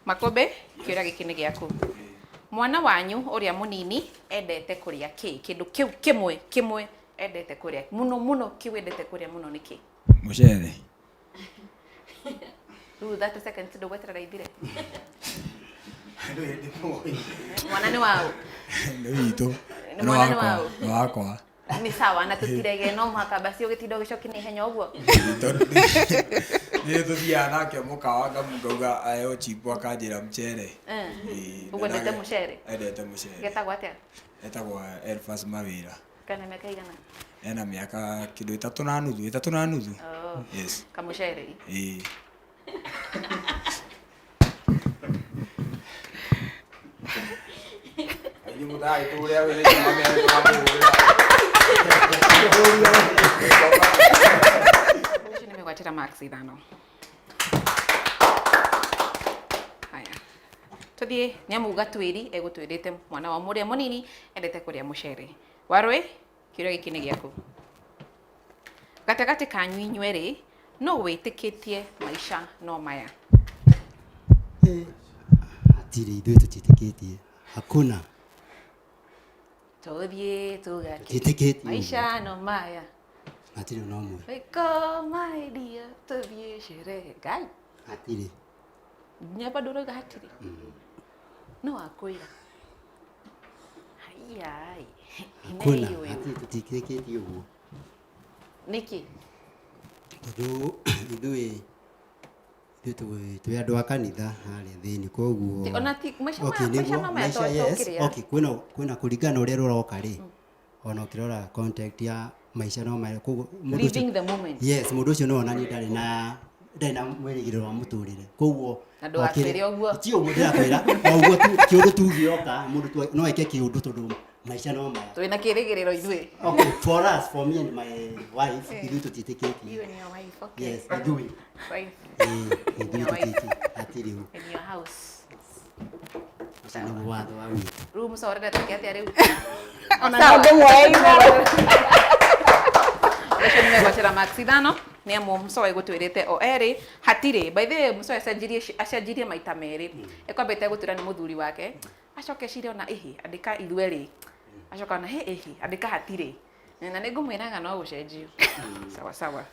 Makobe, kĩũria gĩkĩ nĩ gĩaku. Mwana wanyu ũrĩa mũnini endete kũrĩa kĩ? Kĩndũ kĩu kĩmwe endete kũrĩa. Mũno kĩu endete kũrĩa mũno nĩ kĩ? Mũcere. Rĩu 30 seconds ndũgweterera ithire. Mwana nĩ wao. Nĩ witũ. Nĩ mwana nĩ wao. Nĩ wakwa. Ni sawa na tutirege no mũhaka basi ũgĩtinda ũgĩcokia ihenya ũguo. Nĩ tuthiaga nake mũkawa ngauga ayo chipu akanjĩra mũcere. Ũguo ndete mũcere. Endete mũcere. Getagwo atĩa? Etagwo Elfas Mawĩra. Kana mĩaka igana? Ena mĩaka kĩndũ 3 na nuthu. Yes. Kamucere. Ni mudai tu leo ile mama yangu. Nimegwatĩra max ithano. Haya. Tũthiĩ nĩamuga twĩri egũtwĩrĩte mwana wa mũrĩa mũnini endete kũrĩa mũcere. Warũĩ, kĩũria gĩkĩ nĩ gĩaku. Gatagatĩ kanyu inyuerĩ no wĩtĩkĩtie maica no maya? Atiri ithuĩ tũtĩtĩkĩtie. Hakuna. Tũthiĩ Tũtĩtĩkĩtie. Maica no maya. Atiri no mwe. Wĩko my dear tũthiĩ sherehe. Ngai. Atiri. Nyamba ndũrauga hatirĩ. No akwĩra. Ai. Hakuna. Atiri tũtĩtĩkĩtie ũguo. Nĩkĩ? Tondũ ithuĩ twĩ andũ a kanitha harĩa thĩinĩ koguo ona ti maica no maya tũkĩrĩa. Okay, kwĩna kũringana ũrĩa rũroka rĩ. Ona ũkĩrora contact ya maica no maya koguo living the moment. Yes, mũndũ ũcio no onani ndarĩ na mwĩrĩgĩrĩro wa mũtũrĩre. Koguo andũ akwĩre ũguo. Ti ũguo ndĩrakwĩra. Ũguo kĩũndũ tu gĩoka mũndũ no eke kĩũndũ tondũ maica no maya. Twĩna kĩrĩgĩrĩro ithuĩ. Okay, for me and my wife, ithuĩ tũtĩtĩkĩtie. You and your wife, okay. Yes, ithuĩ. Wife. Ithuĩ tũtĩtĩkĩtie. Atiri ũguo. In your house. Nĩ watho wa witũ. Rĩu mũcorere take atĩa rĩu? Ona ndĩ mwaigua. Rĩu nimegwatĩra max ithano nĩ amu Msoe gũtwĩrĩte o erĩ hatirĩ. By the way, Msoe acenjirie maita merĩ. Ekwambĩte gũtwĩra nĩ mũthuri wake. Acoke cire ona andĩka ithuerĩ. Acoka ona andĩka hatirĩ. Na nĩ ngũmwĩraga no gũcenjio. Sawa sawa.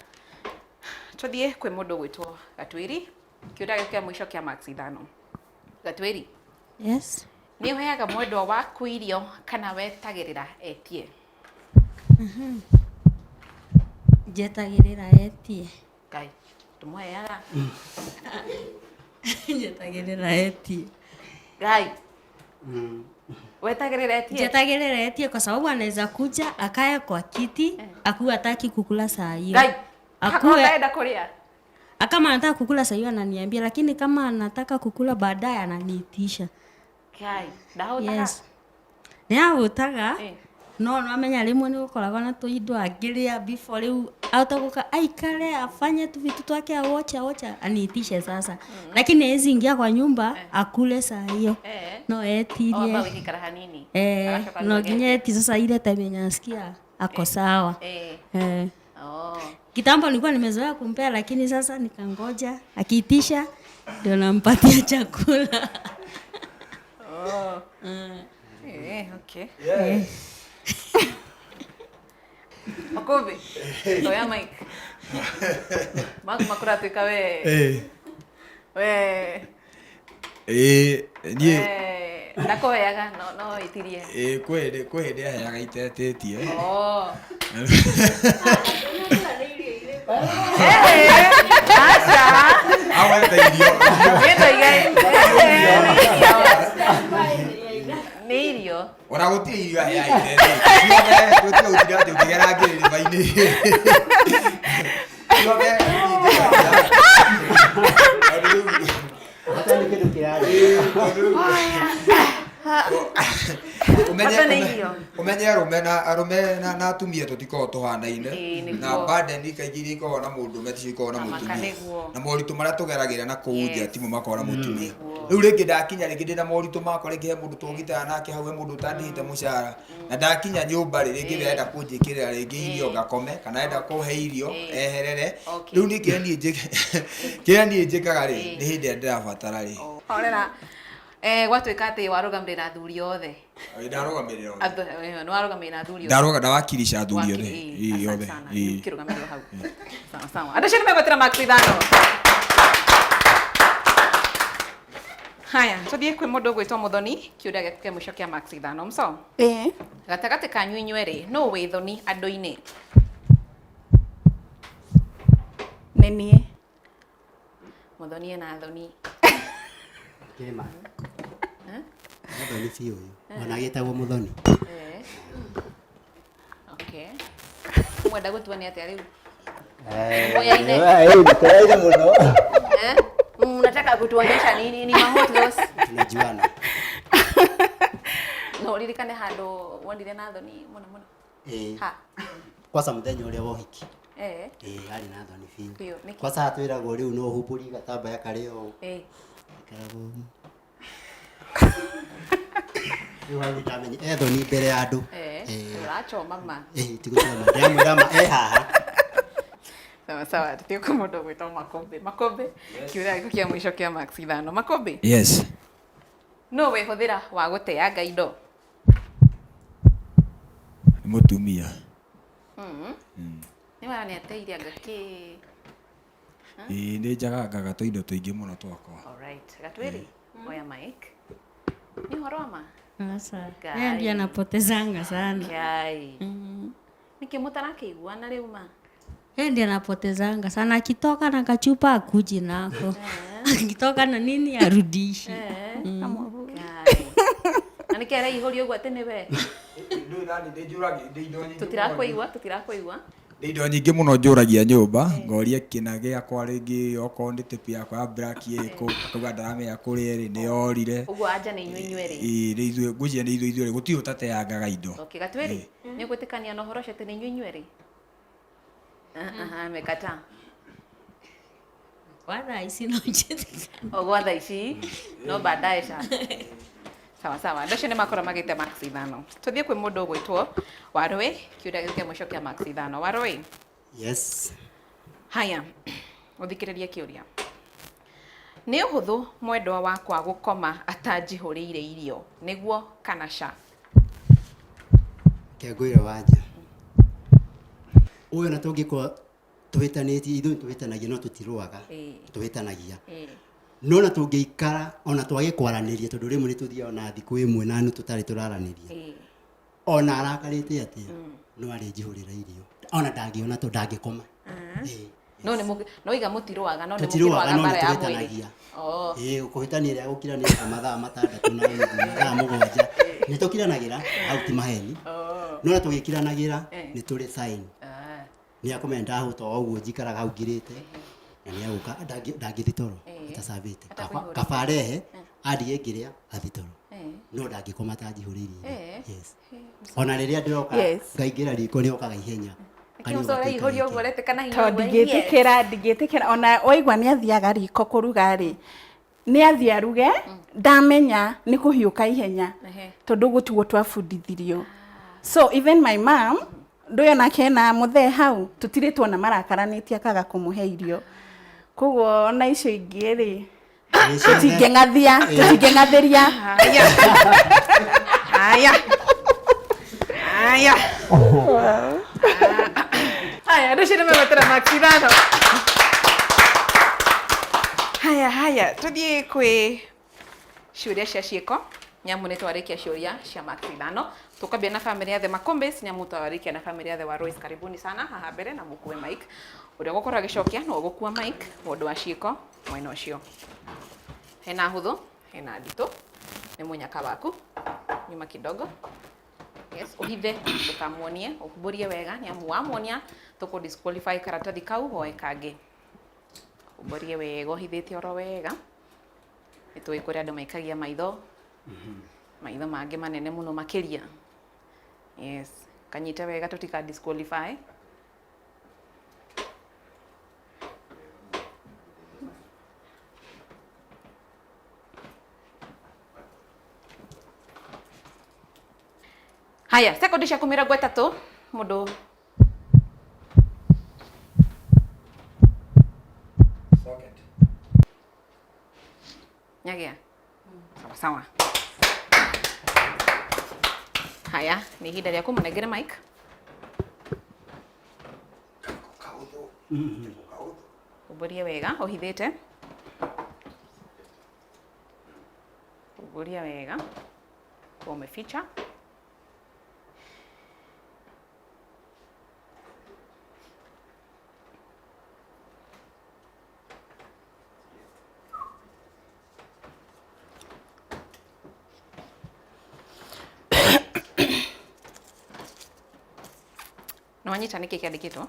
Tũthiĩ kwĩ mũndũ gwĩtwo Gatwĩri. Kĩũria gĩkĩ mũico kĩa max ithano. Gatwĩri. Yes. Nĩ ũheaga mwendwa waku irio kana wetagĩrĩra etie? Njetagĩrĩra etie. Ngai, tũmũheaga. Njetagĩrĩra etie. Ngai. Wetagĩrĩra etie? Njetagĩrĩra etie kwa sababu anaweza kuja akaya kwa kiti akuwa hataki kukula saa hiyo. Ngai. Akaenda kulia. Kama anataka kukula saa hiyo ananiambia, lakini kama anataka kukula baadaye ananiitisha. Kai, ndahũtaga. Yes. Nĩahũtaga. No amenya rĩmwe nĩ gũkoragwo na tũindo angĩrĩa before rĩu autogoka aikare afanye tu vitu twake awocha aniitishe sasa. Lakini hezi ingia kwa nyumba akule saa hiyo. No etirie. Baba wikikara hanini. No kinyeti sasa ile time yenye nasikia ako sawa. Kitambo nilikuwa nimezoea kumpea lakini sasa nikangoja akiitisha ndio nampatia chakula. Okay. Makobe. Toya Mike. Makura tuika we. Nie. Ndako yaga no itirie. Kwende yaga itetetie. Asa. Awe tairio. Neirio. Ora guti irio ya itete. Sione guti utira te ukigera ngiri baini. Sione. Hata ni kitu kirari. Umenye arume na atumia tutiko tuhanaine na burden kaingĩ ikoragwo na mũndũme ticio ikoragwo na mũtumia na moritũ marĩa tũgeragĩra na kũu nja timũ makorwo na mũtumia rĩu rĩngĩ ndakinya rĩngĩ ndĩna moritũ makwa rĩngĩ he mũndũ tũgĩtaya nake hau he mũndũ ũtandĩhĩte mũcara na ndakinya nyũmba rĩngĩ ndĩrenda kũnjĩkĩrĩra rĩngĩ irio ngakome kana enda kũhe irio eherere rĩu nĩ kĩrĩa niĩ njĩkaga rĩ nĩ hĩndĩ ĩrĩa ndĩrabatara rĩ gwatuĩka atĩ warũgamĩrĩra athuri othe. Ndarũgamĩrĩra othe. Nĩ warũgamĩrĩra athuri othe. Ndawakilisha athuri othe. Othe. Kĩrũgamĩrĩro hau. Sawa sawa. Andũ acio nĩmegwetera maksi 5. Haya, tũthiĩ kwĩ mũndũ ũgwĩtwo Mũthoni, kĩũria gĩaku kĩa mũico kĩa maksi 5. Mso? Gatagatĩ kanyu inyuĩ rĩ, nũũ wĩ thoni andũ-inĩ? Nĩ niĩ. Mũthoni ena thoni. Kema. Mũthoni biũ ũyũ. Ona agĩtagwo Mũthoni. Okay. Mwenda gũtuania atĩa rĩu? Nikaida mũno. Mnataka kutuonyesha nini? Ni mahotos. Tunajuana. No ririkane handũ wonire na thoni mũno. Ha. Kwanza mũthenya ũrĩa wa ũhiki. Arĩ na thoni biũ. Kwanza atwĩragwo rĩu no ũhumbũri gatambaya karĩa ũũ. Karabo. Yuhani tamenye thoni mbere ya andũ. Urachoma mama. Tigũchoma. Ndamwĩra haha. Sawa, tũthiĩ kwĩ mũndũ ũgwĩtwo Makombe. Makombe, kĩũria gĩkũ kĩa mũico kĩa maksi 5. Makombe? Yes. No wĩhũthĩra wa gũteanga indo? Mũtumia. Nĩ wara nĩ ateire ngakĩ. Nĩ njagaga tũindo tũingĩ mũno twakwa. Alright. Gatwĩri, oya Mike. Ni ũhoro wa ma? Sasa. Yeye ndiye anapotezanga sana. Kai. Niki mũtarakĩiguana rĩu ma? Yeye ndiye anapotezanga sana, akitoka na kachupa akuji nako. Akitoka na nini arudishi. Na nĩkĩ araihũria ũguo atĩ nĩ we? Tũtirakũigua. Indo nyingĩ mũno njũragia nyũmba, ngoria kĩna gĩakwa rĩngĩ okorwo nĩ tape yakwa ya black ĩkũ, akauga ndaramenya kũrĩa ĩrĩ nĩ yorire. Ũguo anja nĩ inyuĩ rĩ? Nĩ ithuĩ ngwĩciria nĩ ithuĩ rĩ, gũtirĩ ũtateangaga indo. Okay, Gatwĩri, nĩ ũgwĩtĩkania na ũhoro ũcio atĩ nĩ inyuĩ rĩ? Amekataa. Kwa thaa ici no njĩtĩkania. Gwa thaa ici no baadaye sha. Sawa. Andũ acio nĩ makorwo magĩte maksi 5. Tũthiĩ kwĩ mũndũ ũgwĩtwo Warũĩ, kĩũria gĩkĩ kĩa mũico kĩa maksi 5. Warũĩ? Yes. Haya, ũthikĩrĩrie kĩũria. Nĩ ũhũthũ mwendwa wakwa gũkoma atanjihũrĩire irio, nĩguo kana ca? Kĩangũĩra wanja. Ũyũ na tũngĩkorwo tũhĩtanĩtie, ithuĩ tũhĩtanagia no tũtirũaga. Tũhĩtanagia. No na tũngĩikara ona twage kwaranĩria tondũ rĩmwe nĩ tũthiaga ona thikũ ĩmwe na nũ tũtarĩ tũraranĩria. Ona arakarĩte atĩa no arĩnjihũrĩra irio. Ona ndangĩona tondũ ndangĩkoma. No iga mũtirũaga no nĩ mũkĩrũaga mbara ya mwĩrĩ. Kũhĩtania rĩa gũkiranĩra mathaa 6 na mathaa 7 nĩ tũkiranagĩra au ti maheni. No na tũgĩkiranagĩra nĩ tũrĩ sign. Nĩ akomenda ndahũta ũguo njikaraga hau ngirĩte. Na nĩ agũka ndangĩthi toro atasabĩte. Kabarehe andige kĩrĩa athi toro. no ndangĩkoma tanjihũrĩirie. Eh. Yes. Ona rĩrĩa ndĩroka ngaingĩra riko nĩ okaga ihenya. Ihũria ũguo ũretĩkana hinya. To ndigĩtĩkĩra ona waigua nĩ athiaga riko kũruga rĩ, nĩ athiĩ aruge, ndamenya nĩ kũhiũka ihenya tondũ gũtigwo twabundithirio. So even my mom ndoyo nake na mũthee hau tũtirĩtwo na marakaranĩtie akaga kũmũhe irio. Koguo ona icio ingĩ rĩ tũtingĩng'athĩria. Haya, ndio shida mmetera Maxidano. Haya, tuthie kwi ciuria cia ciĩko. Nyamu nĩ twarĩkia ciuria cia Maxidano. Tukambia na family ya The Makombes, nyamu twarĩkia na family ya The Warois. Karibuni sana haha mbere na mũkue Mike. Ũrĩa gũkorwo agĩcokia no gũkua Mike mũndũ wa ciĩko mwena ũcio. Hena hũthũ, hena nditũ. Nĩ mũnyaka waku. Nyuma kidogo. Yes, uhithe tukamuonie, ukuburie wega, nyamu wamuonia tuko disqualify karatathi kau hoe kangĩ. Uburie wega, uhithĩte oro wega. Nĩtũĩ kũrĩa andũ maikagia maitho. Maitho mangĩ manene mũno makĩria. Yes, kanyite wega tutika disqualify. Haya, sekondi cia 30 mũndũ socket. Nyagĩa. Sawa. Haya, ni ihinda rĩa kũmũnengera Mike. Uburie wega, ũhithĩte. Uburie wega. Umeficha. Nwanyita niki kiandikitwo?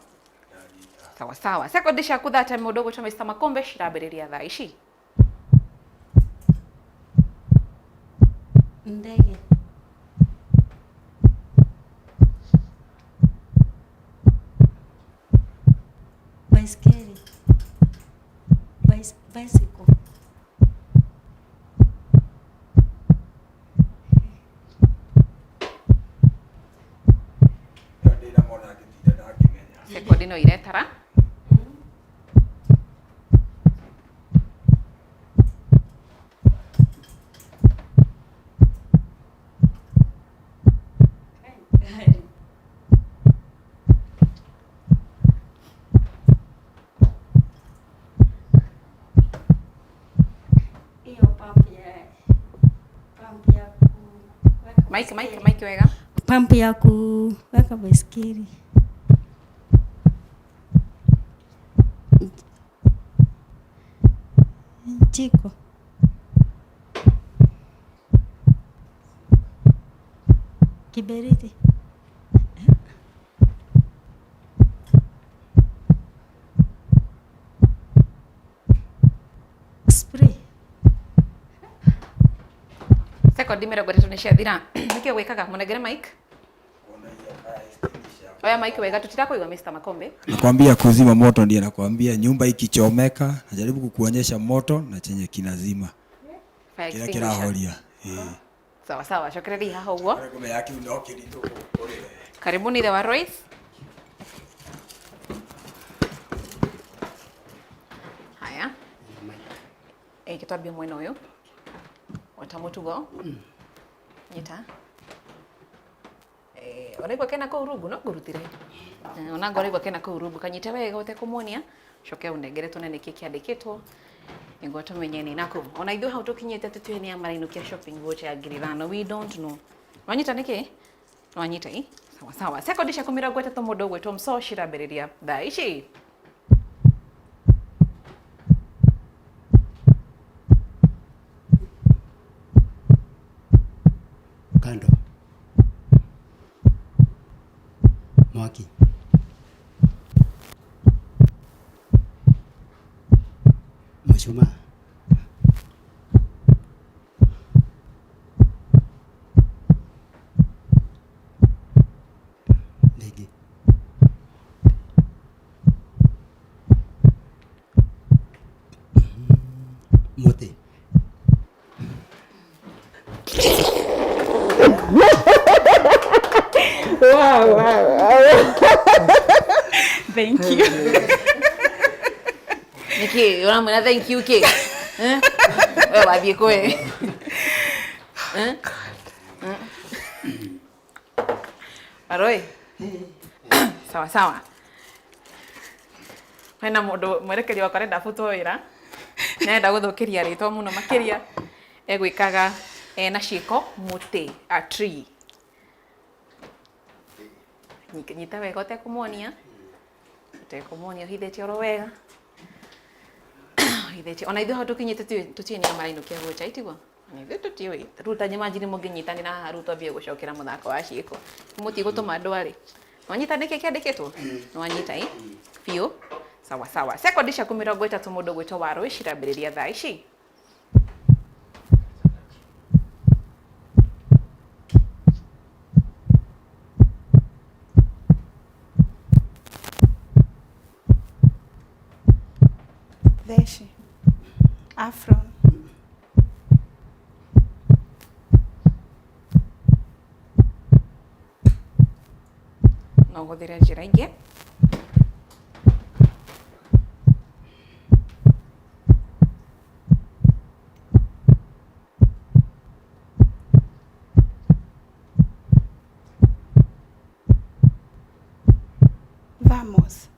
Sawa. Sekondi cia kuthata mũndũ gũtwa Mr. Makombe cirambĩrĩria thaa ici. Ndege. Baiskeli. Bicycle. Sekondi no iretara. Mike wega. Pampu ya kuweka baiskeli. Jiko. Kiberiti. Spray. Sekondi 30 nĩ ciathira. Nĩkĩo gwĩkaga mũnengere Mike? Oya Mike wega, tutirakuigua Mr. Makombe. Nakwambia kuzima moto ndiye nakwambia, nyumba ikichomeka najaribu kukuonyesha moto na chenye kinazima. Kila kirahoria. Sawa, cokereria haha ũguo. Karibuni The Warois. Haya. Kitwambia mwena ũyũ. Wata mũtugo. Nyita. Onaigua kena kũu rungu no ngũrutire. Ona ngoraigua kena kũu rungu kanyite wega ũtekũmuonia. Coke ũnengere tuone nĩkĩ kĩandĩkĩtwo. Nĩguo tũmenye nĩ nakũ. Ona ithuĩ hau tũkinyĩte tũtue nĩ amarainũkia shopping voucher ya 5,000. We don't know. Wanyita nĩkĩ? Wanyita ĩ? Sawa. Sekondi cia 30 mũndũ ũgwĩtwo Mso cirambĩrĩria thaa ici. Kando. Mwaki. Mashuma. thank you. Niki, unamwona thank you ke? Wewe wapi kwe? Aroi. Sawa sawa. Hena mundu mwerekeri wakwa renda futoira. Nenda guthukiria ritwa muno makiria. Egwikaga na ciiko muti a tree. Nyita wega utekumuonia. Utekumuonia hithitie oro wega. Hithitie ona ithu tukinyite tutieni amaraino kia gocha itigwa. Ni ithu tutiwe. Ruta nyimajini munginyitani na haru twambie gucokera muthako wa ciiko. Muti gutuma ndwari. Wanyita ndike kiandikitwo? Nwanyita Fiu. Sawa sawa. Sekondi cia 30 mundu gwitwo Waru cirambiriria thaa ici. Theci. Afron. No guthire njira ingi. Vamos.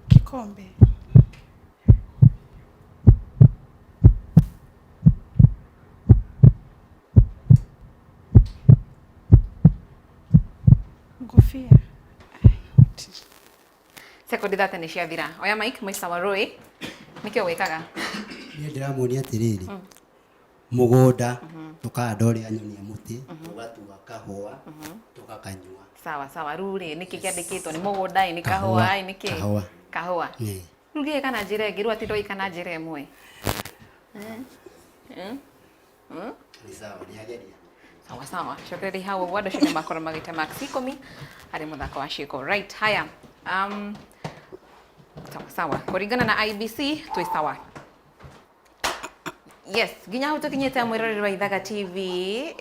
Kikombe. Ngofia. Sekondi 30 ni ciathira. Oya Mike, Mr. Warui. Nikio wikaga? Niĩ ndĩramuonia atĩrĩrĩ, mũgũnda tũkahanda ũrĩa nyoni ya mũtĩ, tũgatuga kahũa, tũgakanyua. Sawa sawa. Ruri niki kiandikitwo ni mugunda ni kahua niki? Kahũa. Kahua. Rugi kana njira ingi rwa tindo ikana njira imwe. Ni sawa, ni ageria. Sawa sawa. Shokreri hao wado shine makoro magite max 10 ari muthako wa ciiko. Right, haya. Sawa sawa. Kuringana na IBC twi sawa. Yes, ginya hau tukinyete mwiroreri wa Ithaga TV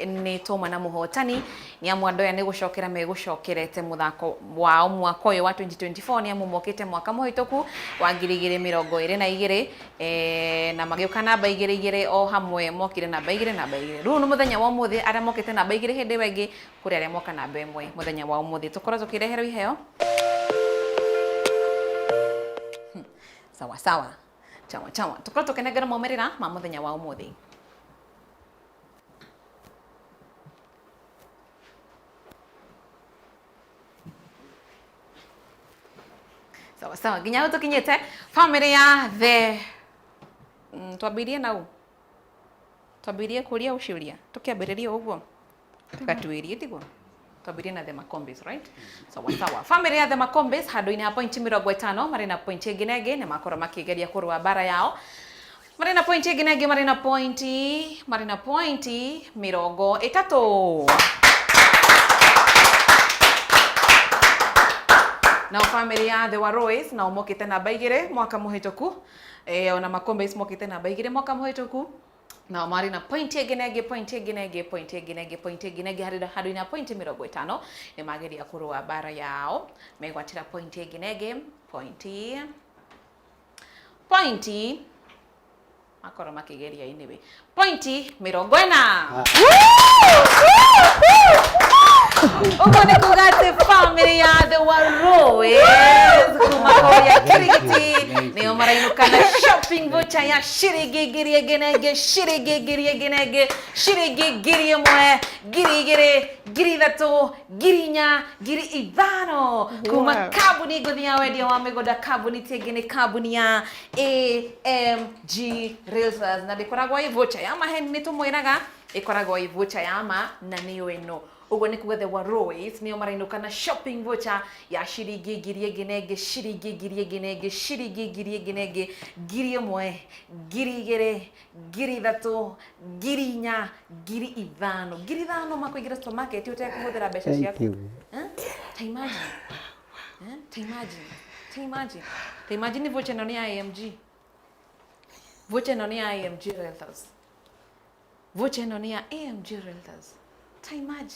ni tuma na muhotani ni amwandoya ni gucokera megucokerete muthako wao mwaka uyu wa 2024 ni amumokite mwaka muhituku wa 2022 na magiuka namba 22 o hamwe mokire namba 2 namba 2 riu ni muthenya wa umuthi aria mokite namba 2 hindi wengi kuri aria moka namba 1 muthenya wa umuthi tukora tukireherwo iheo sawa sawa. Chawa chawa. Tukora tukenegera momerera ma muthenya wa umuthi. Sawa sawa. Ginya tukinyete family ya the twabirie nau. Twabirie kuria uciuria. Tukiambiriria uguo. Tukatuirie tigwo. Twabirie na the Makombes, right? Sawa sawa. Family ya the Makombes handu-ini ha point 50 mari na point inginege ne makora makigeria kurwa bara yao. Mari na point inginege mari na point 30. Now family ya the Waroes na mokite namba 2 mwaka muhituku ona Makombes mokite namba 2 mwaka muhituku. Na mari na point inginege hadu ina point 50 ni mageria kurwa bara yao megwatira point inginege point akoro makigeria iniwe point 40. Uko ni kugate family ya the Waroes kumakoria kirigiti ni omaraino na shopping voucher ya shiringi ngiri inginege mwe ngiri thatu ngiri inya ngiri ithano kuma kambuni nguthia wendia wa migoda kambuni tingi ni kambuni ya AMG Realtors na ndikoragwo i voucher ya maheni ni tumwiraga ikoragwo i voucher ya ma na niyo ino ugo ni kuga the Waroes ni omaraino na shopping voucher ya shiringi ngiri inginege ngiri imwe ngiri igiri ngiri thatu ngiri inya ngiri ithano makuingira supermarket utekuhuthira mbeca ciaku ta imagine voucher no ni AMG voucher no ni AMG Realtors ta imagine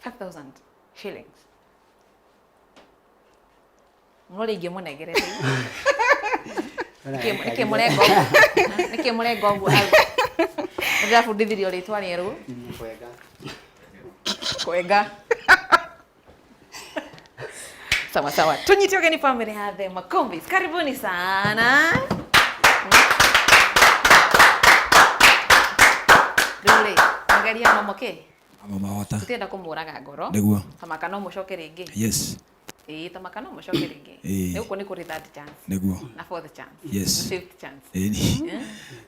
5,000 shillings. Ngori ingi munegerete. Niki murengo. Niki murengo guo. Ndĩrabundithirio rĩtwa rĩerũ. Kwenga. Sawa sawa. Tunyite ugeni family ya The Makombis. Karibuni sana. Rĩu angalia mamoke. Amamahota. Tutienda kumuraga ngoro. Nĩguo. Tamaka no mucoke rĩngĩ. Yes. Tamaka no mucoke rĩngĩ. Nĩguo nĩ kũrĩ third chance. Nĩguo. Na fourth chance. Yes. Na fifth chance.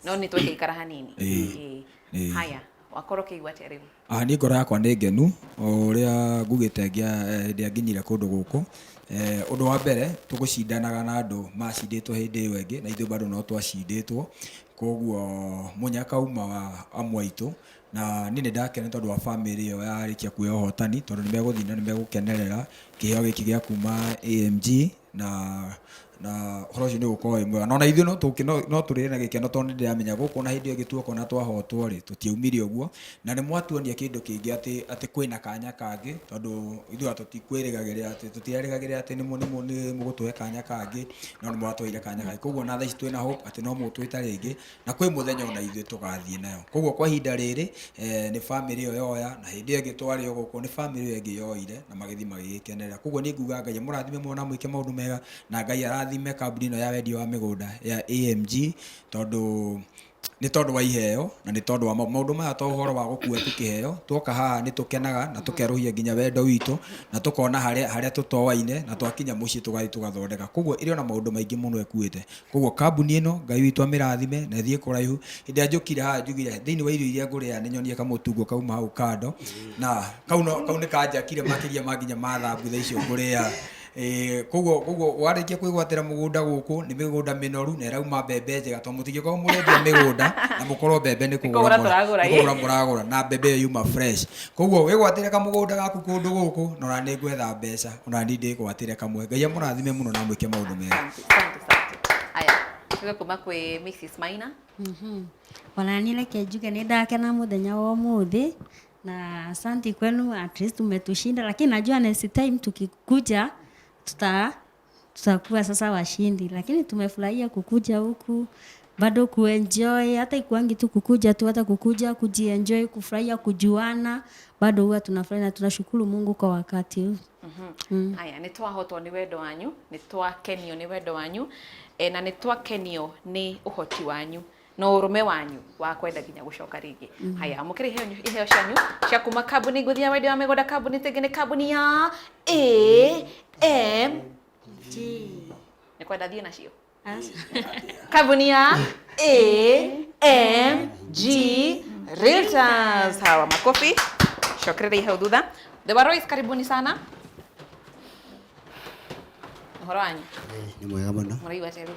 No nĩ tweke ikara hanini. Haya. Wakoro kĩigua atĩa rĩu? Niĩ ngoro yakwa nĩ ngenu o ũrĩa ngugĩte hĩndĩ nginyire kũndũ gũkũ. Ũndũ wa mbere tũgũcindanaga na andũ macindĩtwo hĩndĩ ĩyo ĩngĩ na ithuĩ bado no twacindĩtwo, koguo mũnyaka uma wa amwe aitũ na niĩ nĩ ndakena tondũ wa family ĩyo yarĩkia kuoya ũhotani tondũ nĩ megũthiĩ na nĩ megũkenerera kĩheo gĩkĩ gĩa kuma AMG na ũhoro ũcio nĩ ũgũkorwo wĩ mwega. Na ithuĩ no tũrĩre na gĩkeno tondũ nĩ ndĩramenya gũkũ na hĩndĩ ĩyo gĩtuoko na twahotwo rĩ tũtiaumire ũguo, na nĩ mwatuonia kĩndũ kĩngĩ atĩ kwĩna kanya kangĩ tondũ ithuĩ tũtikwĩrĩgagĩrĩra atĩ nĩ mũgũtũhe kanya kangĩ, no nĩ mwatũheire kanya kangĩ, koguo na thaa ici twĩna hope atĩ no mũtwĩta rĩngĩ na kwĩ mũthenya ona ithuĩ tũgathiĩ nayo. Koguo kwa ihinda rĩrĩ nĩ family ĩyo yoya na hĩndĩ ĩyo ĩngĩ twarĩo gũkũ nĩ family ĩyo ĩngĩ yoire na magĩthiĩ magĩgĩkenerera. Koguo nĩ nguga Ngai mũrathime mwana mwĩke maũndũ mega na Ngai arathime kambuni ĩno ya wendia wa mĩgũnda ya AMG tondũ nĩ tondũ wa iheo na nĩ tondũ wa maũndũ maya to ũhoro wa gũkua tũkĩheo, tuoka haha nĩ tũkenaga na tũkerũhia nginya wendo witũ na tũkona harĩa tũtoaine na twakinya mũciĩ tũgathiĩ tũgathondeka. Koguo ĩrĩ ona maũndũ maingĩ mũno ĩkuĩte. Koguo kambuni ĩno Ngai witũ amĩrathime na ĩthiĩ kũraihu. Hĩndĩ njũkire haha njugire thĩinĩ wa irio iria ngũrĩa nĩ nyonire kamũtungo kauma hau kando na kau nĩ kanjakire makĩria ma nginya mathambutha icio ngũrĩa. Koguo warĩkia kwĩgwatĩra mũgũnda gũkũ nĩ mĩgũnda mĩnoru na ĩrauma mbembe njega tondũ mũtingĩkorwo mũrendia mĩgũnda na mũkorwo mbembe nĩ kũgũra mũragũra na mbembe ĩyo yuma fresh. Koguo wĩgwatĩre kamũgũnda gaku kũndũ gũkũ na ona nĩ ngwetha mbeca ona niĩ ndĩgwatĩre kamwe. Ngai amũrathime mũno na mwĩke maũndũ mega. Aya, tuge kuma kwĩ Mrs. Maina. Ona niĩ reke njuge nĩ ndakena mũthenya wa ũmũthĩ na asante kwenu, at least umetushinda, lakini najua next time tukikuja tutakuwa sasa washindi, lakini tumefurahia kukuja huku bado kuenjoy, hata ikuangi tu kukuja tu, hata kukuja kujienjoy, kufurahia, kujuana, bado huwa tunafurahi na tunashukuru Mungu kwa wakati huu. Haya, nĩ twahotwo nĩ wendo wanyu, nĩ twakenio nĩ wendo wanyu, na nĩ twakenio nĩ ũhoti wanyu na ũrũme wanyu wa kwenda nginya gũcoka rĩngĩ. Haya, mũkĩrĩ iheo cianyu cia kuma kambuni ngũthi ya wendia wa mĩgũnda, kambuni ĩngĩ nĩ kambuni ya AMG. Nĩ kwenda thiĩ nacio kambuni ya AMG Realtors. Hawa makofi cokerera hau thutha. The Warois, karibuni sana. Ũhoro wanyu? Nĩ mwega mũno. Mũraigua atĩa rĩu?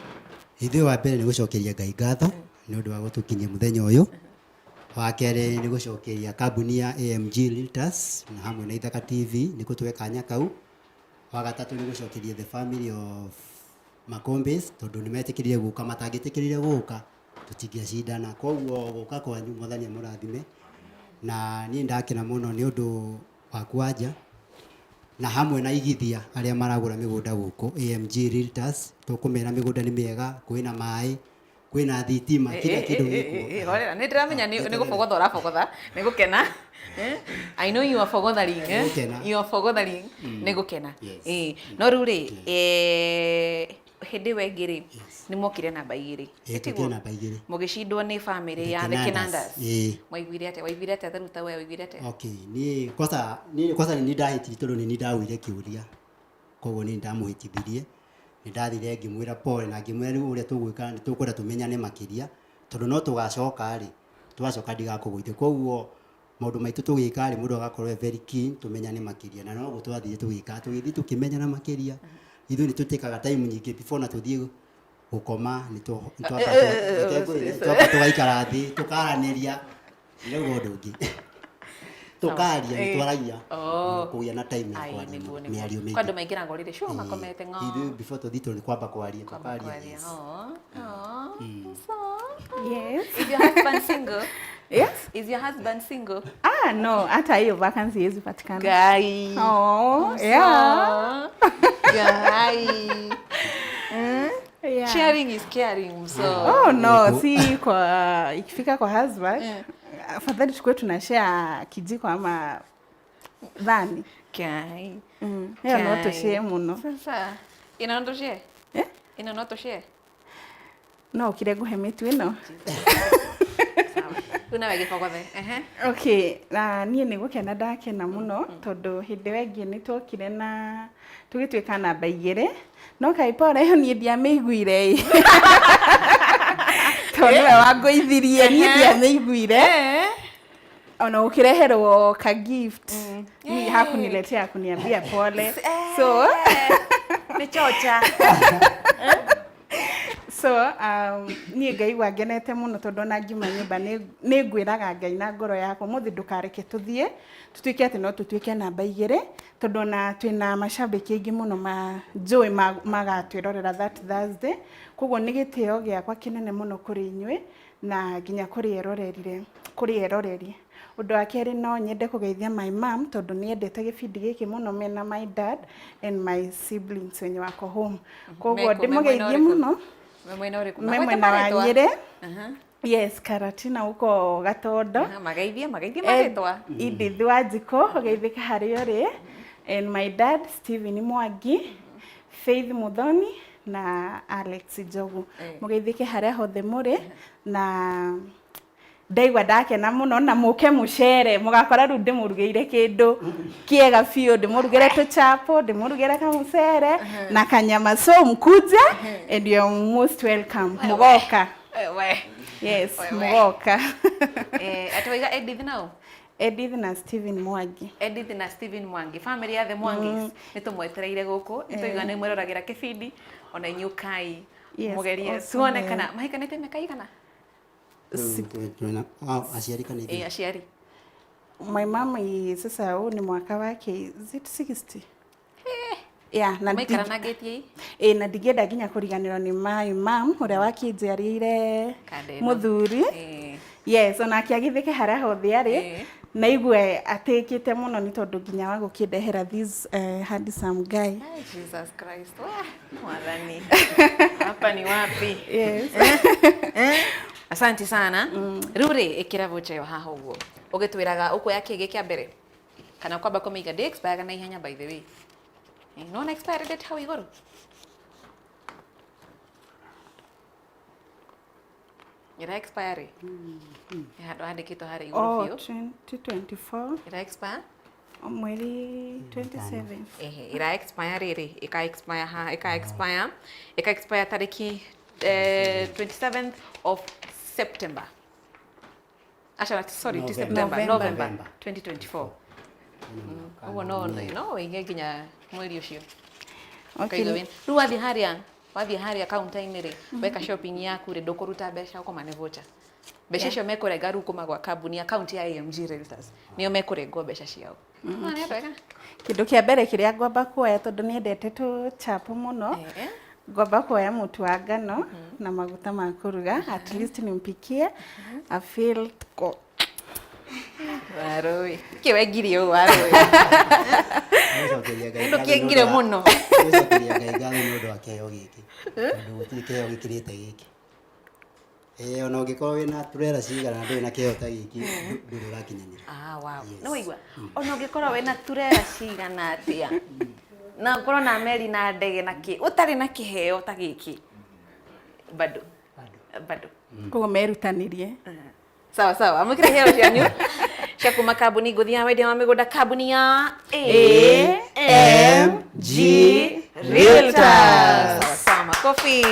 Ithuĩ wa mbere nĩ gũcokeria Ngai ngatho nĩ ũndũ wa gũtũkinyia mũthenya ũyũ. Wa kerĩ nĩ gũcokeria kambuni ya AMG Realtors na hamwe na Ithaka TV nĩ gũtũhe kanya kau. Wa gatatũ nĩ gũcokeria the family of Makombis tondũ nĩ metĩkĩrire gũka, matangĩtĩkĩrire gũka tũtingĩacindana. Koguo gũka kwanyu Mwathani amũrathime na niĩ ndakena mũno nĩ ũndũ wa kwanja na hamwe na igithia arĩa maragũra mĩgũnda gũkũ AMG Realtors. Tũkũmera mĩgũnda nĩ mĩega, kwĩna maĩ, kwĩna thitima, kila kĩndũ gĩkuo. Horera, nĩ ndĩramenya nĩ gũbogotha ũrabogotha, nĩ gũkena. I know you are forgothering, you are forgothering, nĩ gũkena. No rĩu rĩ, hĩndĩ ĩyo ĩngĩ rĩ nĩ mokire namba igĩrĩ. Tũkire namba igĩrĩ. Mũgĩcindwo nĩ family ya The Kinandas. Waiguire atĩa? Waiguire atĩa Taruta wewe waiguire atĩa? Okay, niĩ kwanza nĩ ndahĩtirie tondũ nĩ ndawĩire kĩũria. Koguo nĩ ndamũhĩtithirie. Nĩ ndathire ngĩmwĩra pole na ngĩmwĩra rĩu ũrĩa tũgwĩka nĩ tũkwenda tũmenyane makĩria tondũ no tũgacoka rĩ twacoka ndigakũgũithie. Koguo maũndũ maitũ tũgĩka rĩ mũndũ agakorwo very keen tumenyane makĩria na no guo twathire tũgĩka tũgĩthiĩ tũkĩmenyana makĩria. Ithuĩ nĩ tũtĩkaga time nyingĩ before na tũthiĩ gũkoma nĩ twamba tũgaikara thĩ tũkaranĩria nĩ ũndũ ũngĩ tukaria nĩ twaragia kũgĩa na time ya kwaria mĩario mĩingĩ. Kwandũ maingĩra ngorire sure makomete ng'o. Ithuĩ before tũthiĩ tũ nĩ kwamba kwaria tũkaria. Yes. Is your husband single? Yes? Is your husband single? No, hata hiyo vacancy haiwezi patikana. Guy. Oh, yeah. Guy. Yeah. Sharing is caring, so. Oh no, si kwa ikifika kwa husband. Afadhali tukue tunashare kijiko ama dhani. Guy. Hiyo no toshie muno. Sasa, inaondoshie? Eh? Inaondoshie? No, kirego hemetu ino. Una wege fogothe. Okay, na niĩ nĩ gũkena ndakena mũno tondũ hĩndĩ ĩyo ĩngĩ nĩ twokire na tũgĩtuĩka namba 2 no Kaipora ĩyo niĩ ndiamĩiguire tondũ we wangũithirie niĩ ndiamĩiguire ona ũkĩreherwo ka gift ni hakuniletea kuniambia pole so nĩ chocha. So niĩ ngaigua ngenete mũno tondũ ona ngiuma nyũmba nĩ ngwĩraga Ngai na ngoro yakwa mũthĩ ndũkareke tũthiĩ tũtuĩke atĩ no tũtuĩke namba 2 tondũ ona twĩna macambĩki aingĩ mũno njũĩ magatwĩrorera that Thursday koguo nĩ gĩtĩo gĩakwa kĩnene mũno kũrĩ inyuĩ na nginya kũrĩ eroreri. Ũndũ wa kerĩ no nyende kũgeithia my mom tondũ nĩ endete gĩbindi gĩkĩ mũno mena my dad and my siblings wenye wako home koguo ndĩmũgeithie mũno. Mwena wa Nyĩrĩ. Yes, Karatina huko Gatondo. Magaithia magetwa. Edith Wanjikũ, ũgeithĩke harĩa ũrĩ. And my dad Stephen Mwangi, Faith Muthoni na Alex Njogu. Mũgeithĩke harĩa hothe mũrĩ na ndaigua ndakena mũno na mũke mũcere mũgakora rĩu ndĩmũrugĩire kĩndũ kĩega biũ ndĩmũrugĩre tũchapo ndĩmũrugĩre kamũcere na kanyama so mkuje and you are most welcome mũgoka. Yes, mũgoka. Atwaiga Edith nao? Edith na Stephen Mwangi. Edith na Stephen Mwangi, family ya the Mwangis nĩtũmwetereire gũkũ nĩtũiga nĩ mwĩroragĩra kĩbindi ona inyukai mũgerie tuone kana mahikanĩte mĩaka igana. Aciari kanitha. Aciari. My mom sasa huu ni mwaka wake is it 60? Yeah, na maikaranagĩtie na ndigenda nginya kũriganĩrwo nĩ my mom ũrĩa wakĩnjiarĩire mũthuri. Yes, ona akĩagithĩke harĩa hothe arĩ na igue atĩkĩte mũno nĩ tondũ nginya wa gũkĩndehera this handsome guy. Jesus Christ. Mwathani. Hapa ni wapi? Yes. Asante sana. Rĩu ĩkĩra vocha yo haha ũguo. Ũgĩtwĩraga ũkuoya kĩgĩ kĩa mbere kana kwamba kũmĩiga day expire na ihenya by the way. No expire date hau igũrũ. Ira expire. Handũ handĩkĩtwo harĩa igũrũ biũ. 2024. Ira expire? Mweri 27. Ira expire rĩrĩ ika expire tarĩki 27th of September. Sorry, November 2024. No, nginya mweri ũcio. Okay. Rĩu wathiĩ harĩa kaunta-inĩ rĩ, weka shopping yaku rĩ ndũkũruta mbeca ũkomane voucher. Mbeca icio mekũrenga rĩu kuma gwa kambuni account ya AMG Realtors. Nĩo mekũrengwo mbeca ciao. Kĩndũ kĩa mbere kĩrĩa ngwamba kuoya tondũ nĩ endete tũchapo mũno. Ngwamba kuoya mũtu wa ngano na maguta ma kũruga at least nimpikie a feel ko Waroi. Kiwe girio waroi. Ndo kiengire muno. Nĩcokeria Ngai ngatho nĩ ũndũ wa kĩheo gĩkĩ. Tondũ gũtirĩ kĩheo gĩkĩrĩte gĩkĩ. Ona ũngĩkorwo wĩna turera cigana na ndũrĩ na kĩheo ta gĩkĩ ndũrĩ ũrakinyanĩra. Wow. Nĩ waigua. Ona ũngĩkorwo wĩna turera cigana atĩa. Na ũkorwo na meri na ndege na ũtarĩ na kĩheo ta gĩkĩ. Bado. Koguo merutanĩrie. Sawa. Amũkĩra heo cianyu. Cia kuma kambuni ngũthia wendia wa mĩgũnda kambuni ya AMG Realtors. Sawa, makofi.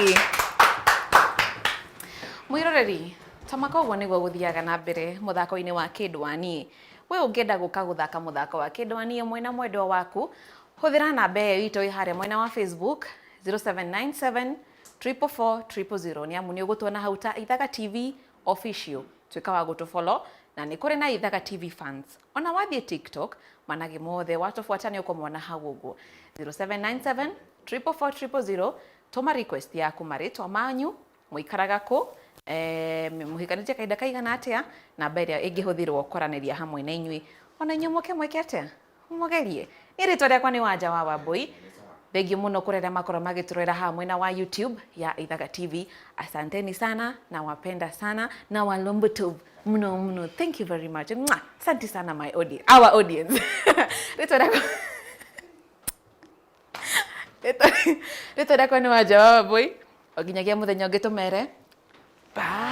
Mwĩroreri, tamaka ũguo nĩguo gũthiaga na mbere mũthako-inĩ wa Kĩndũ-Aniĩ. We ũngĩenda gũka gũthaka mũthako wa Kĩndũ-Aniĩ mwena mwendwa waku, hũthĩra namba ĩyo itũ harĩa mwena wa Facebook 0797 444 000. Nĩ amu nĩ ũgũtuona hau ta Ithaga TV official. Tuĩka wa gũtũfollow na nĩ kũrĩ na Ithaga TV fans. Ona wathiĩ TikTok manage mothe watufuata nĩ ũkũmona hau ũguo 0797 444 000. Tũma request yaku marĩtwa manyu mũikaraga kũ muhikanĩtie kahinda kaigana atĩa, namba ĩrĩa ĩngĩhũthĩrwo kwaranĩria hamwe na inyuĩ. Ona inyuĩ mweke atĩa mugerie. Nĩ rĩtwa rĩakwa nĩ Wanja wa Wambui. Thengiũ mũno kũrĩ arĩa makorwo magĩtũrora hamwe na wa YouTube ya Ithaka TV. Asanteni sana na wapenda sana na wa Lombotov mno. Thank you very much. Asante sana my audience, our audience. Rĩtwa rĩakwa nĩ Wanja wa Wambui. O nginyagia mũthenya ũngĩ tũmere. Bye.